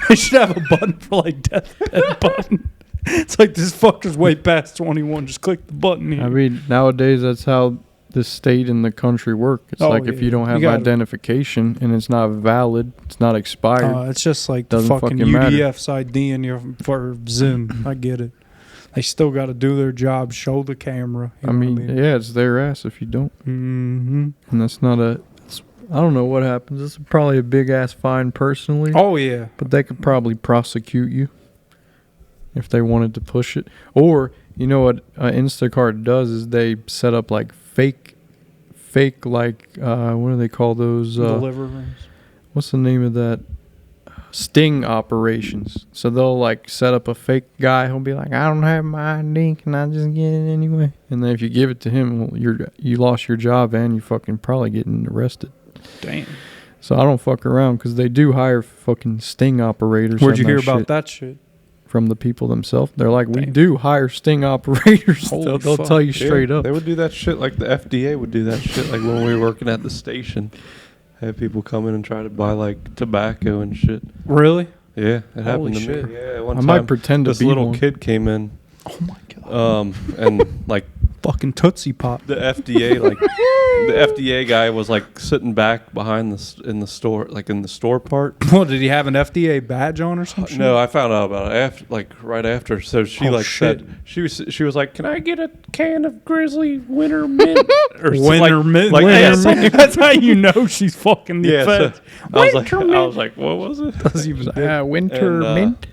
They should have a button for like deathbed button. It's like this fucker's way past 21. Just click the button here. I mean, nowadays that's how the state and the country work. It's Oh, like if yeah. you don't have You gotta- identification and it's not valid, it's not expired. It's just like the Doesn't fucking fucking matter. UDF's ID in your for Zoom. I get it. They still got to do their job, show the camera. You I know mean, what yeah, it's their ass if you don't. Mm-hmm. And that's not I don't know what happens. It's probably a big ass fine personally. Oh yeah. But they could probably prosecute you if they wanted to push it. Or, you know what Instacart does is they set up like fake like, what do they call those? Deliverance. What's the name of that? Sting operations. So they'll like set up a fake guy who'll be like, I don't have my ID, can I just get it anyway? And then if you give it to him, well, you lost your job and you fucking probably getting arrested. Damn. So I don't fuck around because they do hire fucking sting operators. Where'd you on hear that about shit that shit? From the people themselves. They're like, we Damn. do hire sting operators. Holy They'll fuck. tell you Yeah, straight up. They would do that shit like the FDA would do that shit like when we were working at the station. Have people come in and try to buy like tobacco and shit. Really? Yeah, it happened to shit. me. Yeah, one I time might pretend to this be little one. kid came in, Oh my god. and like Fucking Tootsie Pop. the FDA, like the FDA guy was like sitting back behind in the store, like in the store part. What, did he have an FDA badge on or something? No, I found out about it after, like right after. So she Oh, like shit. said she was like, "Can I get a can of Grizzly Winter Mint?" Or Winter mint. Like, Winter yeah, mint. That's how you know she's fucking the yeah. So feds. I was like, what was it? Doesn't even Winter And, mint.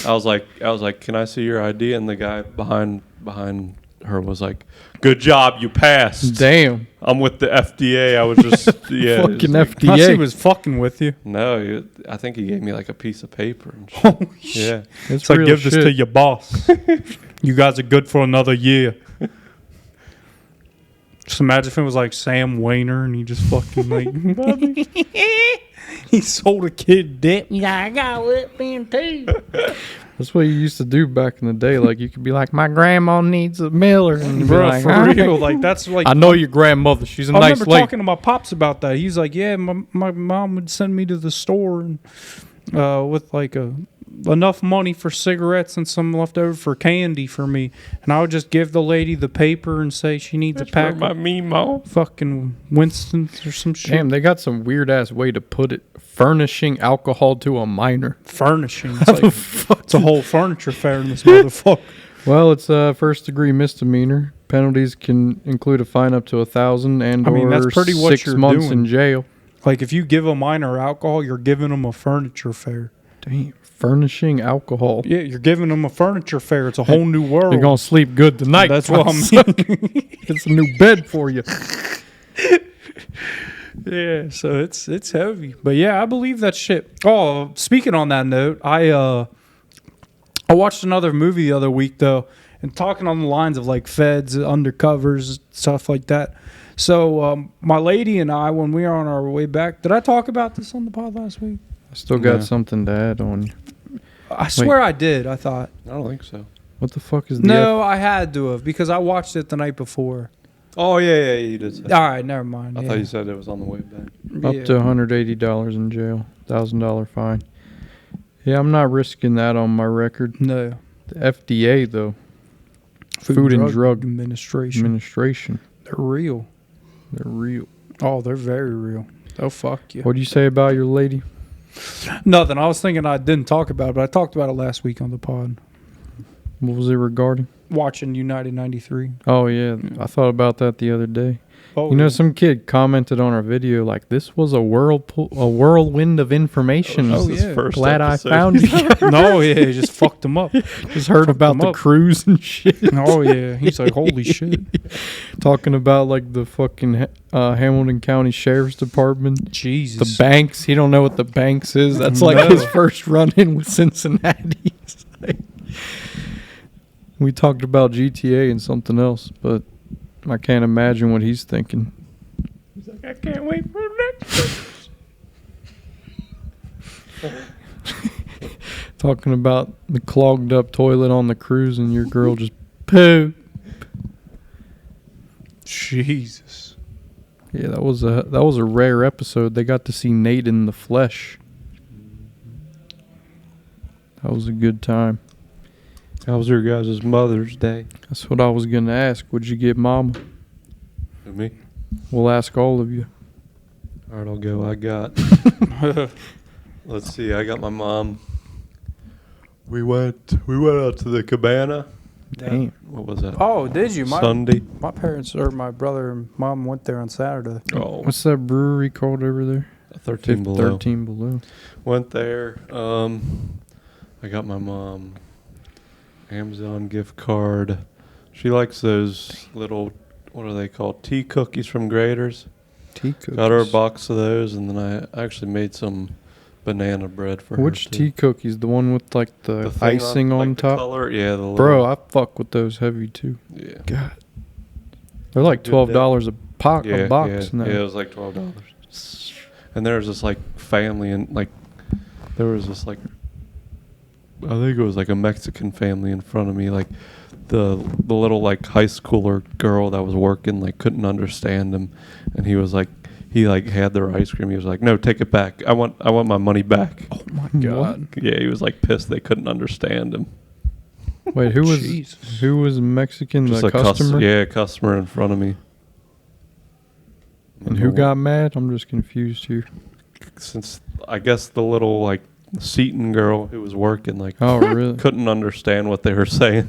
I was like, "Can I see your ID?" And the guy behind her was like, "Good job, you passed." Damn. I'm with the FDA. I was just yeah. Fucking it's like- FDA. Unless he was fucking with you. No, I think he gave me like a piece of paper and shit. Holy shit. Yeah. It's It's like, real give this shit. to your boss. You guys are good for another year. Just imagine if it was like Sam Wayner and he just fucking like, he sold a kid dip. He's like, I got whipped in too. That's what you used to do back in the day. Like you could be like, my grandma needs a Miller, and you'd be Bro, like, for "All right." real. Like, that's like, I know your grandmother. She's a I nice remember lady. talking to my pops about that. He's like, yeah, my mom would send me to the store and with like enough money for cigarettes and some left over for candy for me. And I would just give the lady the paper and say she needs a pack my of Mimo. fucking Winston's or some shit. Damn, they got some weird ass way to put it. Furnishing alcohol to a minor. Furnishing. It's, like, it's a whole furniture fair in this motherfucker. Well, it's a first degree misdemeanor. Penalties can include a fine up to $1,000 and I mean, that's or pretty what 6 you're months doing. in jail. Like, if you give a minor alcohol, you're giving them a furniture fair. Damn, furnishing alcohol. Yeah, you're giving them a furniture fair. It's a whole new world. You're gonna sleep good tonight. That's what I Thomas. mean. It's a new bed for you. Yeah, so it's heavy. But yeah, I believe that shit. Oh, speaking on that note, I watched another movie the other week though, and talking on the lines of like feds, undercovers, stuff like that. So my lady and I, when we were on our way back, did I talk about this on the pod last week? I still got Yeah. something to add on you. I swear I did. I thought. I don't think so. What the fuck is the No, I had to have because I watched it the night before. Oh yeah, you did say. All right, never mind. I yeah. thought you said it was on the way back. Up Yeah. to $180 in jail, $1,000 fine. Yeah, I'm not risking that on my record. No. The FDA though, Food and Drug Administration. They're real. they're real. Oh, they're very real. They'll fuck you. What do you say about your lady? Nothing. I was thinking I didn't talk about it, but I talked about it last week on the pod. What was it regarding? Watching United 93. Oh yeah, I thought about that the other day. Oh, You know, some kid commented on our video like, "This was a whirlwind of information." Oh, This is yeah. first Glad episode. I found you. no, yeah, he just fucked him up. Just heard about him the up. cruise and shit. Oh yeah, he's like, holy shit. Talking about like the fucking Hamilton County Sheriff's Department, Jesus. the banks. He don't know what the banks is. That's like No. his first run in with Cincinnati. We talked about GTA and something else, but I can't imagine what he's thinking. He's like, I can't wait for next. Talking about the clogged up toilet on the cruise and your girl just poo. Jesus. Yeah, that was a rare episode. They got to see Nate in the flesh. That was a good time. How was your guys' Mother's Day? That's what I was gonna ask. What'd you get, Mama? To me? We'll ask all of you. All right, I'll go. I got. Let's see. I got my mom. We went out to the cabana. Damn. What was that? Oh, did you? Sunday. My parents or my brother and mom went there on Saturday. Oh, What's that brewery called over there? 13 Below. 13 Below. Went there. I got my mom Amazon gift card. She likes those little, what are they called? Tea cookies from Grader's. Tea cookies. Got her a box of those, and then I actually made some banana bread for her. Which too. tea cookies? The one with like the thing icing on like the top? color? Yeah, the little, Bro, I fuck with those heavy too. Yeah. God. They're like $12 a box Yeah, now. it was like $12. And there was this like family, and like there was this like, I think it was like a Mexican family in front of me. Like the little like high schooler girl that was working like couldn't understand him, and he was like, he like had their ice cream. He was like, no, take it back. I want my money back. Oh my God. Yeah, he was like pissed they couldn't understand him. Wait, who was Jesus. who was Mexican? Just The a customer? customer in front of me. And who got mad? I'm just confused here. Since I guess the little like Seton girl who was working like Oh, really? couldn't understand what they were saying.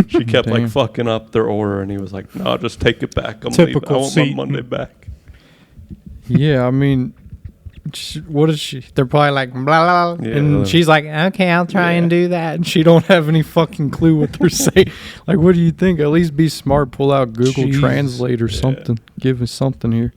She kept Damn. like fucking up their order, and he was like, "No, just take it back. I'm Typical leaving. I want Seton. my Monday back." Yeah, I mean, what is she? They're probably like blah blah, Yeah, and she's like, okay, I'll try and do that, and she don't have any fucking clue what they're saying. Like, what do you think? At least be smart. Pull out Google Jesus. Translate or something. Give us something here.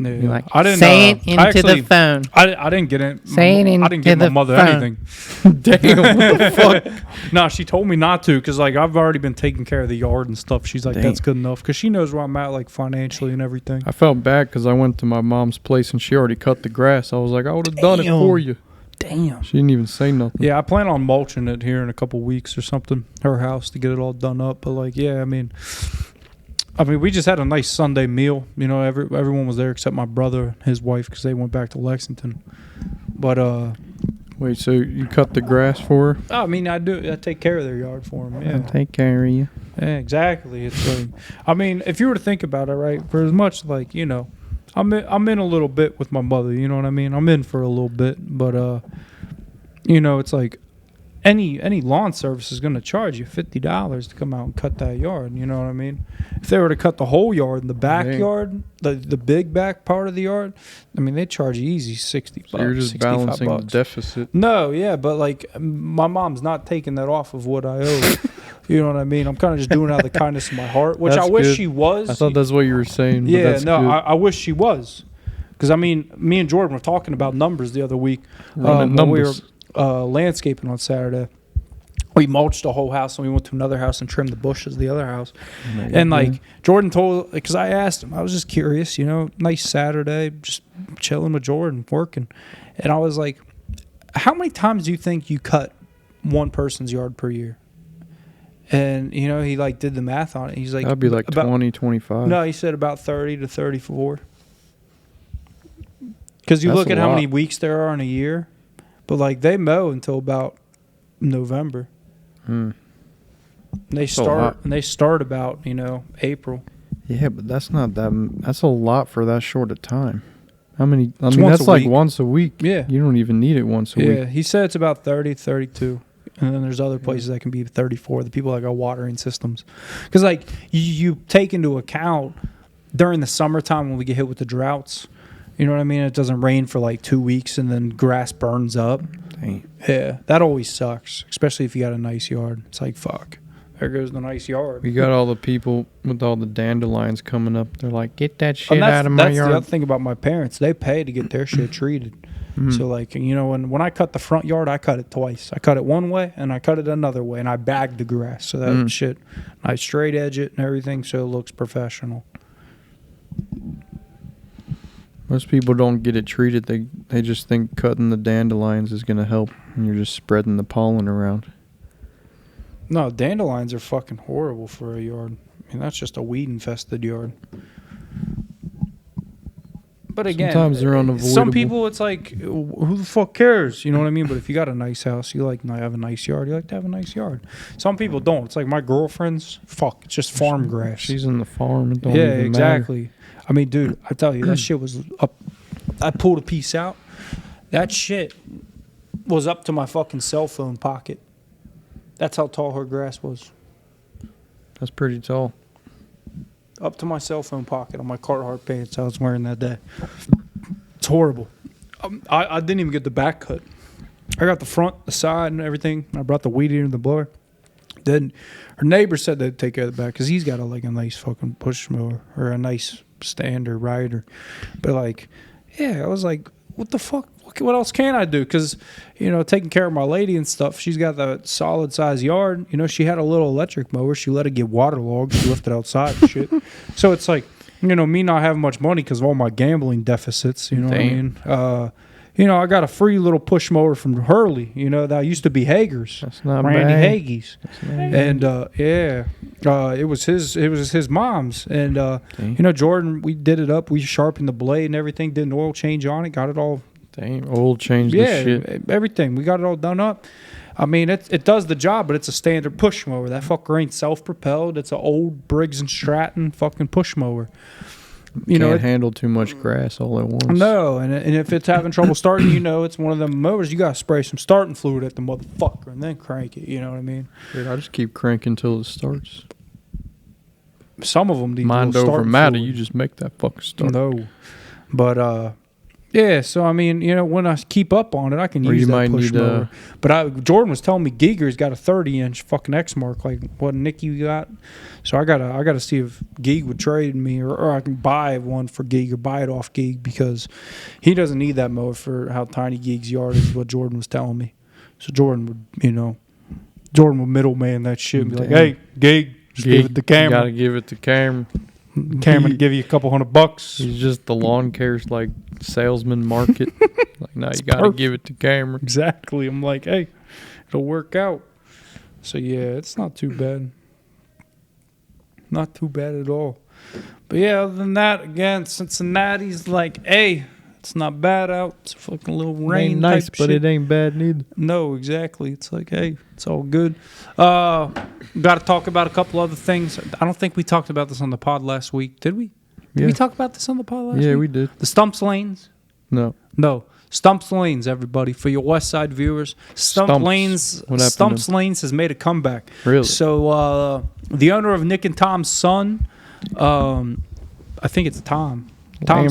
Yeah. You're like, I didn't say it I into actually- the phone. I didn't get it. Say it I didn't into give my the mother phone. anything. Damn, what the fuck? No, she told me not to because like I've already been taking care of the yard and stuff. She's like, Damn. that's good enough because she knows where I'm at like financially and everything. I felt bad because I went to my mom's place and she already cut the grass. I was like, I would have done it Damn. for you. Damn. She didn't even say nothing. Yeah, I plan on mulching it here in a couple weeks or something. Her house to get it all done up. But like, yeah, I mean, we just had a nice Sunday meal. You know, everyone was there except my brother and his wife because they went back to Lexington. But Wait, so you cut the grass for her? I mean, I take care of their yard for them. Yeah, Take care of you. yeah, exactly. It's like, I mean, if you were to think about it, right, for as much like you know, I'm in a little bit with my mother. You know what I mean? I'm in for a little bit, but you know, it's like any lawn service is going to charge you $50 to come out and cut that yard. You know what I mean? If they were to cut the whole yard in the backyard, the big back part of the yard, I mean, they charge you easy $60. So you're just balancing the deficit. No, yeah, but like my mom's not taking that off of what I owe. You know what I mean? I'm kind of just doing it out of the kindness of my heart, which That's I wish good. she was. I thought that's what you were saying. But Yeah, that's no, good. I wish she was. Because, I mean, me and Jordan were talking about numbers the other week. Running when we numbers. were landscaping on Saturday. We mulched the whole house, and we went to another house and trimmed the bushes of the other house. And, like, Jordan told, because I asked him, I was just curious, you know, nice Saturday, just chilling with Jordan, working. And I was like, how many times do you think you cut one person's yard per year? And, you know, he, like, did the math on it. He's like, That'd be like about 20, 25. No, he said about 30 to 34. Because you That's look a at how lot. many weeks there are in a year, but like they mow until about November. Hmm. And they a lot. start about April. Yeah, but that's not that. That's a lot for that short a time. How many? I It's mean, once that's a like week. once a week. Yeah. You don't even need it once a Yeah, week. he said it's about 30, 32. And then there's other places that can be 34. The people that got watering systems. Because like you take into account during the summertime when we get hit with the droughts, you know what I mean? It doesn't rain for like 2 weeks and then grass burns up. Dang. Yeah, that always sucks, especially if you got a nice yard. It's like, fuck, there goes the nice yard. We got all the people with all the dandelions coming up. They're like, get that shit And out of my that's the yard. other thing about my parents. They pay to get their shit treated. Mhm. So, like, when I cut the front yard, I cut it twice. I cut it one way, and I cut it another way, and I bagged the grass. So that shit, I straight edge it and everything so it looks professional. Most people don't get it treated. They just think cutting the dandelions is going to help, and you're just spreading the pollen around. No, dandelions are fucking horrible for a yard. I mean, that's just a weed infested yard. But again, Sometimes they're unavoidable. some people, it's like, who the fuck cares? You know what I mean? But if you got a nice house, you like to have a nice yard. You like to have a nice yard. Some people don't. It's like my girlfriend's. Fuck, it's just farm grass. She's in the farm. It don't Yeah, even exactly. matter. I mean, dude, I tell you, that shit was up. I pulled a piece out. That shit was up to my fucking cell phone pocket. That's how tall her grass was. That's pretty tall. Up to my cell phone pocket on my Carhartt pants I was wearing that day. It's horrible. I didn't even get the back cut. I got the front, the side, and everything. I brought the weed eater and the blower. Then her neighbor said they'd take care of the back because he's got a nice fucking push mower or a nice stander rider. But like, yeah, I was like, what the fuck? What else can I do? Because, taking care of my lady and stuff, she's got that solid size yard. She had a little electric mower. She let it get waterlogged. She left it outside and shit. So it's like, me not having much money because of all my gambling deficits. You know what I mean? I got a free little push mower from Hurley. That used to be Hager's. That's not Randy bad. Hagee's. And it was his mom's. And Jordan, we did it up. We sharpened the blade and everything. Did an oil change on it. Got it all. Dang, oil changed the shit. Everything. We got it all done up. I mean, it does the job, but it's a standard push mower. That fucker ain't self-propelled. It's an old Briggs & Stratton fucking push mower. Can't handle too much grass all at once. No, and if it's having trouble starting, it's one of them mowers. You got to spray some starting fluid at the motherfucker and then crank it. You know what I mean? Dude, I just keep cranking until it starts. Some of them need Mind a little over starting matter, fluid. you just make that fucking start. No, but yeah. So I mean, when I keep up on it, I can Or use you that might push need mower. But Jordan was telling me Giger's got a 30-inch fucking X-Mark, like what Nicky got. So I gotta see if Gig would trade me, or I can buy one for Gig or buy it off Gig because he doesn't need that mower for how tiny Gig's yard is. What Jordan was telling me. So Jordan would middleman that shit and be like, "Hey, Gig, just give it to You Cameron. gotta give it to Cameron. Cameron give you a couple $100." He's just the lawn care's like salesman market. Like, no, you gotta perfect. give it to Cameron. Exactly. I'm like, hey, it'll work out. So yeah, it's not too bad. Not too bad at all. But yeah, other than that, again, Cincinnati's like, hey, it's not bad out. It's a fucking little It rain ain't nice, type but shit. it ain't bad neither. No, exactly. It's like, hey, it's all good. Got to talk about a couple other things. I don't think we talked about this on the pod last week. Did we? Did we talk about this on the pod last week? Yeah, we did. The Stumps Lanes? No. No. Stumps Lanes, everybody, for your West Side viewers. Stumps. What happened to Stumps them? Lanes has made a comeback. Really? So the owner of Nick and Tom's son, I think it's Tom's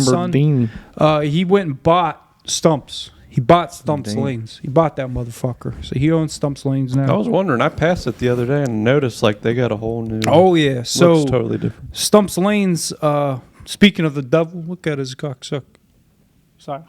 son, Lamborghini. he went and bought Stumps. He bought Stumps Damn. Lanes. He bought that motherfucker. So he owns Stumps Lanes now. I was wondering. I passed it the other day and noticed like they got a whole new. Oh yeah. So looks totally different. Stumps Lanes. Speaking of the devil, look at his cocksuck. Sorry.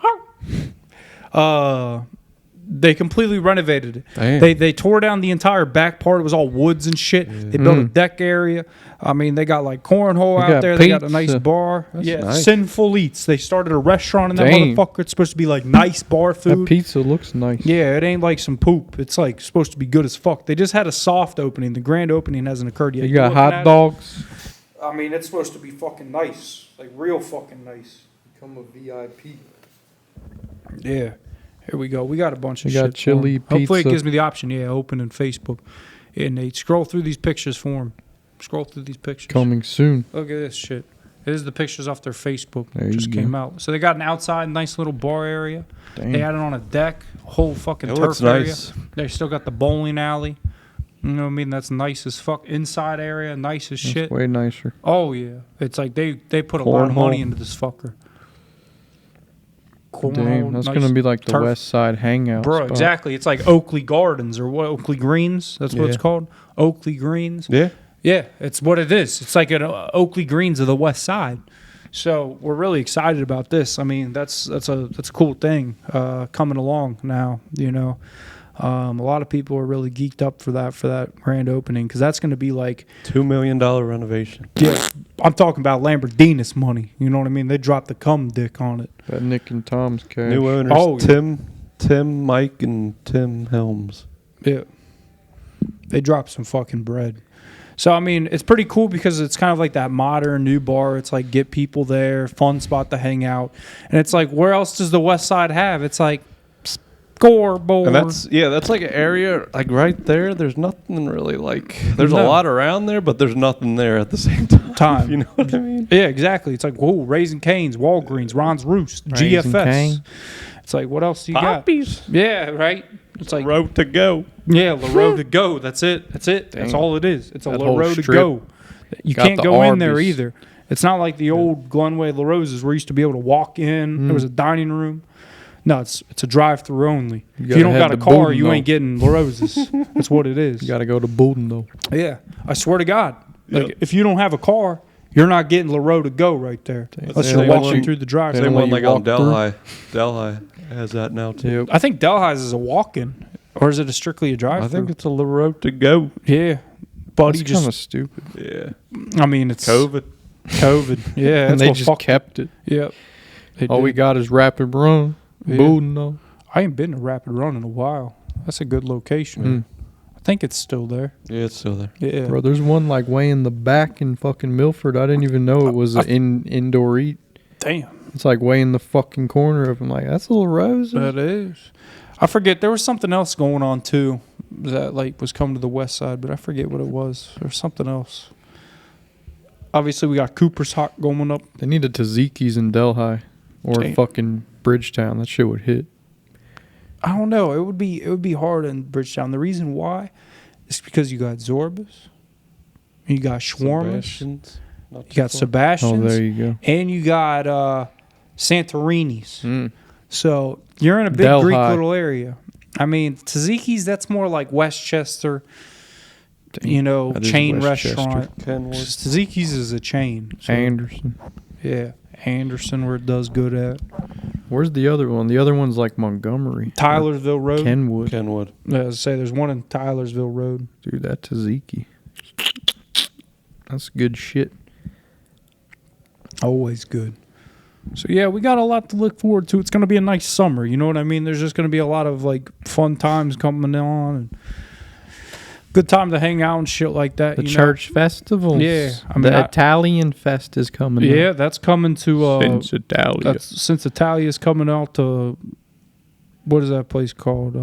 They completely renovated it. Damn. They tore down the entire back part. It was all woods and shit. They built a deck area. I mean, they got like cornhole They out got there. They got a pizza. nice bar. That's Yeah, nice. Sinful Eats. They started a restaurant in that Damn. motherfucker. It's supposed to be like nice bar That food. pizza looks nice. Yeah, it ain't like some poop. It's like supposed to be good as fuck. They just had a soft opening. The grand opening hasn't occurred yet. You got looking at hot it? dogs. I mean, it's supposed to be fucking nice. Like real fucking nice. Become a VIP. Yeah. Here we go. We got a bunch of We got shit. for chili, 'em. Hopefully it pizza. gives me the option. Yeah, open in Facebook. And they scroll through these pictures for them. Scroll through these pictures. Coming soon. Look at this shit. It is the pictures off their Facebook. There Just you came go. out. So they got an outside nice little bar area. Damn. They had it on a deck, a whole fucking It turf looks area. nice. They still got the bowling alley. You know what I mean? That's nice as fuck. Inside area, nice as That's shit. way nicer. Oh yeah. It's like they put a lot of Cornhole. money into this fucker. Damn, Cornhole, that's nice gonna be like the turf. West Side hangout. Bro, spot. exactly. It's like Oakley Gardens or what? Oakley Greens. That's what it's Yeah. called. Oakley Greens. Yeah. Yeah, it's what it is. It's like an Oakley Greens of the West Side. So we're really excited about this. I mean, that's a cool thing coming along now. You know, a lot of people are really geeked up for that grand opening because that's going to be like $2 million renovation. yeah. I'm talking about Lamborghinis money. You know what I mean? They dropped the cum dick on it. That Nick and Tom's cash. New owners. Oh, yeah. Tim, Mike, and Tim Helms. Yeah, they dropped some fucking bread. So, I mean, it's pretty cool because it's kind of like that modern new bar. It's like get people there, fun spot to hang out. And it's like, where else does the West Side have? It's like, scoreboard. And that's like an area like right there. There's nothing really like. There's a lot around there, but there's nothing there at the same time. You know what I mean? Yeah, exactly. It's like, whoa, Raising Cane's, Walgreens, Ron's Roost, Raising GFS. Cane. It's like, what else do you Poppies. got? Yeah, right. It's like Road to go. Yeah, La Road to go. That's it. That's it. That's all it is. It's a That La whole Road to strip. go. You Got can't the go in there Arby's. either. It's not like the old Glenway La Roses where you used to be able to walk in. There was a dining room. No, it's a drive-through only. If you gotta don't head got a to car, Bowden, you though. ain't getting La Roses. That's what it is. You got to go to Bowden, though. Yeah, I swear to God. Like, if you don't have a car, you're not getting La Road to go right there. Unless the you're same walking one- through the drive-through. Same let one you like on walk through. Delhi. Delhi has that now too. Yep. I think Delhi's is a walk-in. Or is it a strictly a drive-through? I think it's a road to go. Yeah. Buddy That's kind of just, stupid. Yeah. I mean, it's COVID. Yeah, And that's they what just fucked. kept it. Yep. They All we did. got is Rapid Run. Yeah. Bowden, though. I ain't been to Rapid Run in a while. That's a good location. I think it's still there. Yeah, it's still there. Yeah. Bro, there's one like way in the back in fucking Milford. I didn't even know it was an indoor eat. Damn. It's like way in the fucking corner of them. Like, that's a little rose. That is. I forget. There was something else going on too that like was coming to the west side, but I forget what it was. Or something else. Obviously, we got Cooper's Hawk going up. They need a Taziki's in Delhi or Damn. fucking Bridgetown. That shit would hit. I don't know. It would be hard in Bridgetown. The reason why is because you got Zorbas, you got Shawarmas, Sebastian's, not you too got far. Sebastian's, Oh, there you go. and you got Santorini's. So you're in a big Delhi. Greek little area. I mean, Tzatziki's, that's more like Westchester, you know, That is chain Westchester. restaurant. Kenwood. Tzatziki's is a chain. So, Anderson. yeah, Anderson, where it does good at. Where's the other one? The other one's like Montgomery. Tylersville Road. Kenwood. Kenwood. I say there's one in Tylersville Road. Dude, that Tzatziki. That's good shit. Always good. So yeah, we got a lot to look forward to. It's going to be a nice summer. You know what I mean? There's just going to be a lot of like fun times coming on, and good time to hang out and shit like that. The you know? church festivals. Yeah, I mean, the Italian fest is coming. Yeah, that's coming to Since Italia. since Italia's coming out to what is that place called?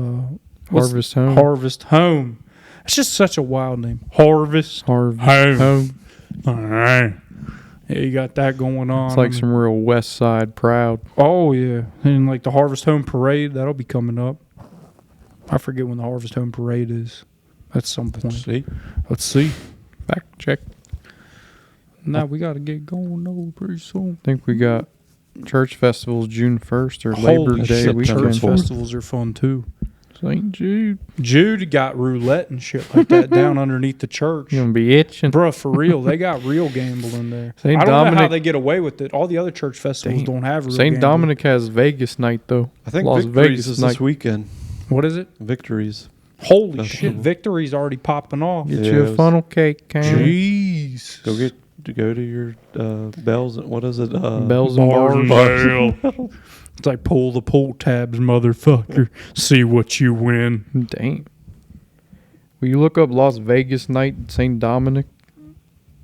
Harvest Home. Harvest Home. It's just such a wild name. Harvest Harvest Home. All right. Yeah, you got that going on. It's like some real West Side proud. Oh yeah, and like the Harvest Home Parade that'll be coming up. I forget when the Harvest Home Parade is. At some point. Let's see. Fact check. Now we got to get going though pretty soon. I think we got church festivals June 1st or Holy Labor Day shit, weekend. church festivals are fun too. St. Jude. Jude got roulette and shit like that down underneath the church. You're going to be itching. Bruh, for real, they got real gambling there. St. I don't know how Dominic- they get away with it. All the other church festivals don't have real St. gambling. Dominic has Vegas night, though. I think Las Victories Vegas is night. this weekend. What is it? Victories. Holy That's shit, cool. Victory's already popping off. Get Yeah, you it a was- funnel cake, can. Jeez. Go to your bells. What is it? Bells and bars. It's like pull the pull tabs, motherfucker. See what you win. Dang. Will you look up Las Vegas night St. Dominic?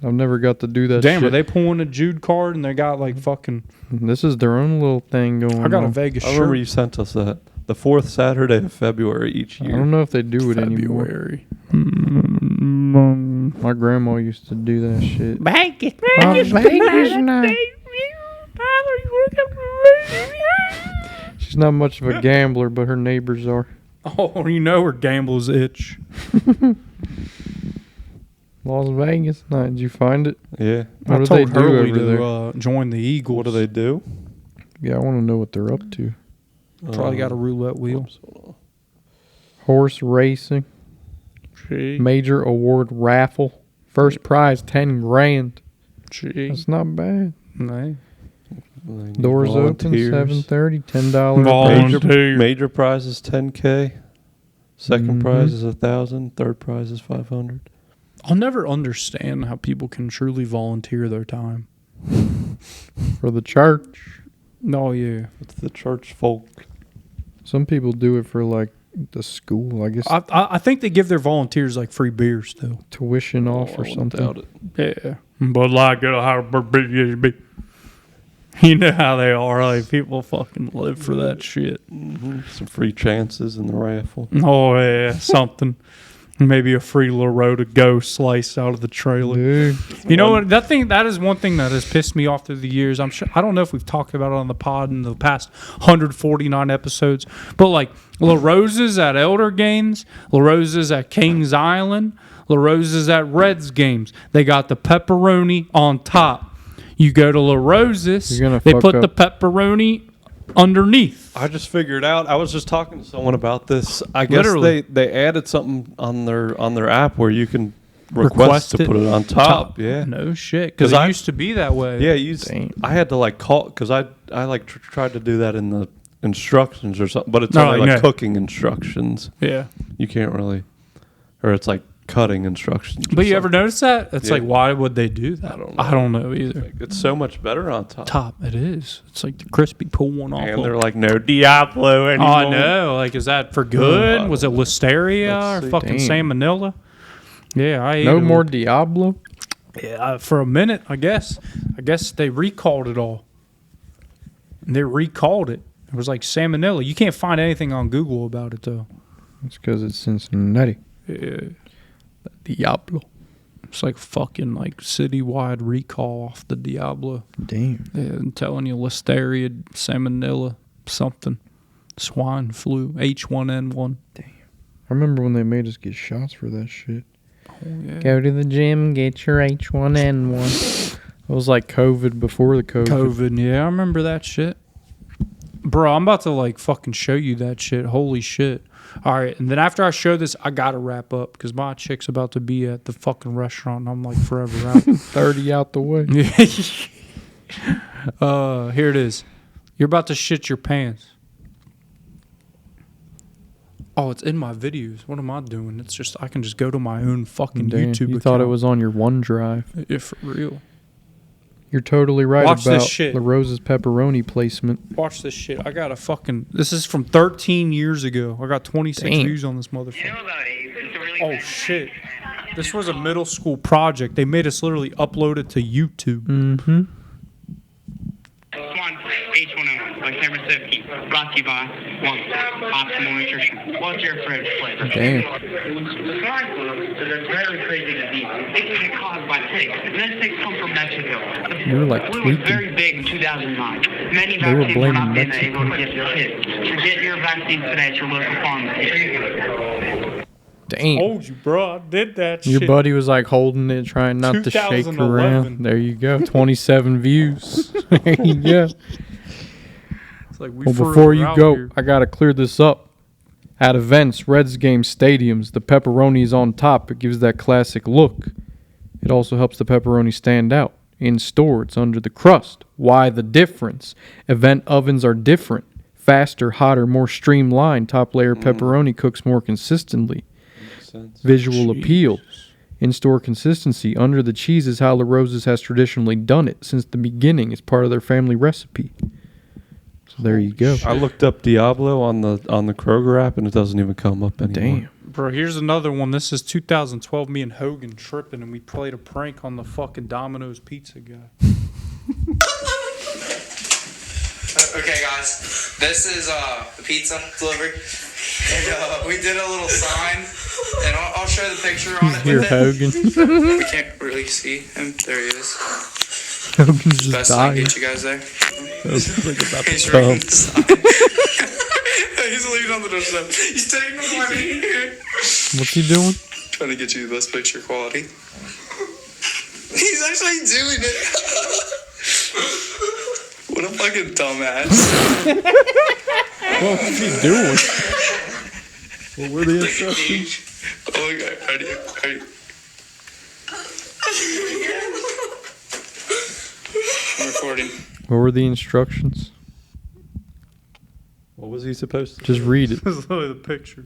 I've never got to do that Damn, shit. are they pulling a Jude card and they got like fucking... This is their own little thing going on. I got a Vegas I remember shirt. you sent us that. The fourth Saturday of February each I year. don't know if they do it anymore. February. My grandma used to do that shit. Vegas. Las Vegas night. She's not much of a gambler, but her neighbors are. Oh, you know her gambler's itch. Las Vegas night. Did you find it? Yeah. What I do told they do Hurley over there? to join the Eagles. What do they do? Yeah, I want to know what they're up to. Probably got a roulette wheel. Horse racing, Gee. major award raffle, first prize 10 grand. Gee. That's not bad. Nay. Doors open Volunteers. 7:30, $10. Volunteer. Major prize is 10K. Second Mhm. prize is 1,000. Third prize is 500. I'll never understand how people can truly volunteer their time. For the church. Oh, yeah. It's the church folk. Some people do it for like the school, I guess. I think they give their volunteers like free beers though. Tuition off or something. Doubt it. Yeah, but like you know how they are. Like people fucking live for that shit. Some free chances in the raffle. Oh yeah, something. Maybe a free little row to go slice out of the trailer. Dude. You know what? That is one thing that has pissed me off through the years. I don't know if we've talked about it on the pod in the past 149 episodes, but like La Rosa's at Elder games, La Rosa's at Kings Island, La Rosa's at Reds games. They got the pepperoni on top. You go to La Rosa's, they put the pepperoni underneath. I just figured out. I was just talking to someone about this. I guess they added something on their app where you can request to put it on top. Yeah, no shit. Because it used to be that way. Yeah, I had to like call because I like tried to do that in the instructions or something, but it's only like cooking instructions. Yeah, you can't really, or it's like cutting instructions. But you ever notice that? It's like, why would they do that? I don't know either. Like, it's so much better on top. It is. It's like the crispy pull one off. And they're like, no Diablo anymore. Oh, I know. Like, is that for good? Was it Listeria or fucking salmonella? Yeah, I ate no more Diablo? Yeah, for a minute, I guess. I guess they recalled it all. And they recalled it. It was like salmonella. You can't find anything on Google about it, though. It's because it's Cincinnati. Yeah. Diablo. It's like fucking like citywide recall off the Diablo. Damn. Yeah, I'm telling you, Listeria, salmonella, something, swine flu, H1N1. Damn. I remember when they made us get shots for that shit. Oh, yeah. Go to the gym, get your H1N1. It was like COVID before the COVID. COVID, yeah, I remember that shit. Bro, I'm about to like fucking show you that shit. Holy shit. All right, and then after I show this, I gotta wrap up because my chick's about to be at the fucking restaurant, and I'm like forever out. 30 out the way. Here it is. You're about to shit your pants. Oh, it's in my videos. What am I doing? It's just I can just go to my own fucking YouTube You account. thought it was on your OneDrive. Yeah, for real. You're totally right Watch about this shit. La Rosa's pepperoni placement. Watch this shit. I got a fucking... This is from 13 years ago. I got 26 views on this motherfucker. Oh, shit. This was a middle school project. They made us literally upload it to YouTube. Mm-hmm. One, H1N1, by Cameron Sifke, brought to you by Wammo, Optimal Nutrition. What's your favorite flavor? Damn. The swine flu is a very crazy disease. It can get caused by ticks. And those ticks come from Mexico. You were like The flu was tweaking. very big in 2009. Many They were vaccines were blaming not being Mexico. able to get to kids. So get your vaccines today at your local pharmacy. Damn. Told you, bro. I did that Your shit. buddy was like holding it, trying not to shake 2011. around. There you go. 27 views. There you go. It's like we Well, for before real you out go, here. I got to clear this up. At events, Reds game stadiums, the pepperoni is on top. It gives that classic look. It also helps the pepperoni stand out. In store, it's under the crust. Why the difference? Event ovens are different. Faster, hotter, more streamlined. Top layer pepperoni cooks more consistently. Visual appeal. In-store consistency. Under the cheese is how La Rosa's has traditionally done it. Since the beginning, it's part of their family recipe. So there you go. I looked up Diablo on the Kroger app and it doesn't even come up anymore. Damn. Bro, here's another one. This is 2012. Me and Hogan tripping, and we played a prank on the fucking Domino's pizza guy. Okay, guys, this is the pizza delivery, and we did a little sign, and I'll show the picture on it. Here, with Hogan. it. We can't really see him. There he is. Hogan's just Best I dying. can get you guys there. He's tub. reading the sign. He's leaving on the doorstep. He's taking the money. What's he doing? Trying to get you the best picture quality. He's actually doing it. What a fucking dumbass. What was he doing? What were the instructions? Oh my god, ready? I'm recording. What were the instructions? What was he supposed to Just read it. This is literally the picture.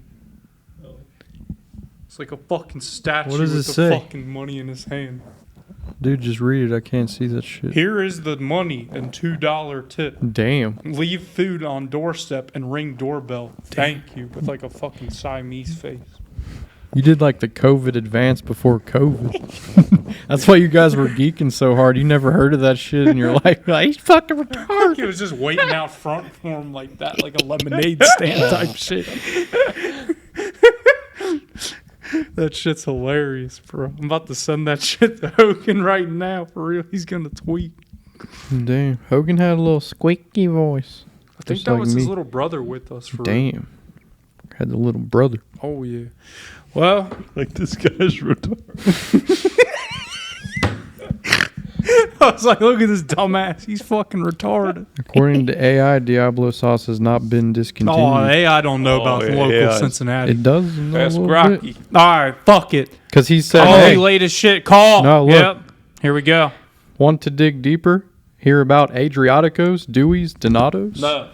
It's like a fucking statue What does with it the say? fucking money in his hand. Dude, just read it. I can't see that shit. Here is the money and $2 tip. Damn. Leave food on doorstep and ring doorbell. Thank you. With like a fucking Siamese face. You did like the COVID advance before COVID. That's why you guys were geeking so hard. You never heard of that shit in your life. Like, he's fucking retarded. He was just waiting out front for him like that, like a lemonade stand type shit. That shit's hilarious, bro. I'm about to send that shit to Hogan right now. For real, he's gonna tweet. Damn. Hogan had a little squeaky voice. I think Just that like was me. his little brother with us. For real. Damn. Had the little brother. Oh yeah. Well, Like, this guy's retarded. I was like, look at this dumbass. He's fucking retarded. According to AI, Diablo sauce has not been discontinued. Oh, hey, I don't know about yeah, local yeah. Cincinnati. It does. In a That's little Rocky. bit. All right, fuck it. Because he said, Oh, hey, he late as shit. Call. No, look. Yep. Here we go. want to dig deeper? Hear about Adriaticos, Dewey's, Donatos? No.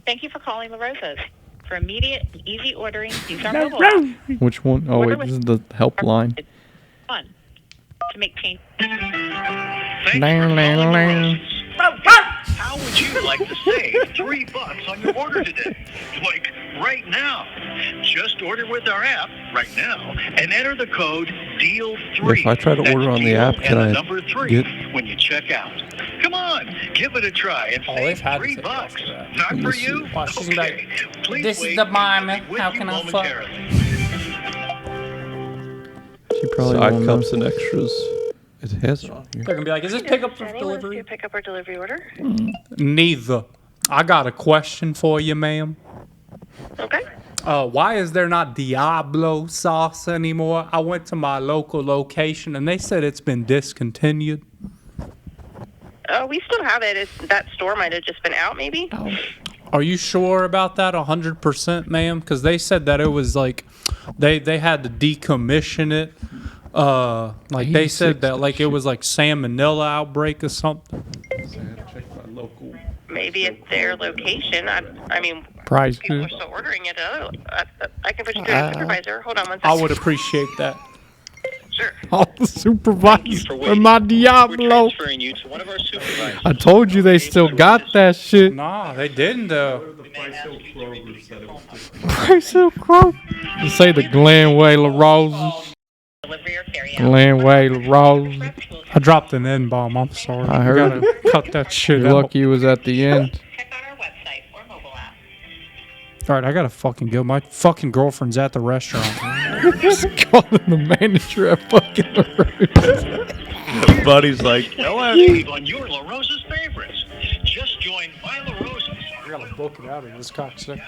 Thank you for calling La Rosa's. For immediate and easy ordering, use our mobile app. Which one? Oh, wait, this is the helpline. Fun. To make change. How would you like to save $3 on your order today? Like right now. Just order with our app right now and enter the code DEAL3. If I try to That's order on the deal app, and can the I number 3 get- when you check out? Come on, give it a try and they've save had to $3. take off for that. Not Let me for see. you? Watch, she's Okay. like, Please "This is wait the and mime. we'll be with How you can I fuck?" momentarily. She probably Side won't know. cups and extras. It has it on here. They're gonna be like, is this pickup or delivery? Pick up or delivery order. Neither. I got a question for you, ma'am. Okay. Why is there not Diablo sauce anymore? I went to my local location and they said it's been discontinued. We still have it. That store might have just been out, maybe. Are you sure about that 100%, ma'am? Because they said that it was like they had to decommission it. Like they said that like it was like salmonella outbreak or something. Maybe at their location. I mean, Price. people are still ordering it. I can put you through a supervisor. Hold on one I second. would appreciate that. Sure. I'll supervise with my Diablo. Transferring you to one of our supervisors. I told you they still got that shit. Nah, they didn't though. Price Hill Crow. You say the Glenway La Roses. Delivery or carry out. Glenway La Roses. I dropped an N-bomb. I'm sorry. I You heard gotta cut that shit You're out. lucky it was at the end. Check out our website or mobile app. All right, I gotta fucking go. My fucking girlfriend's at the restaurant. Just calling the manager at fucking La Rose. Buddy's like, Save on your La Rosa's favorites. Just join My La Rosa's. I gotta book it out of this cocksucker.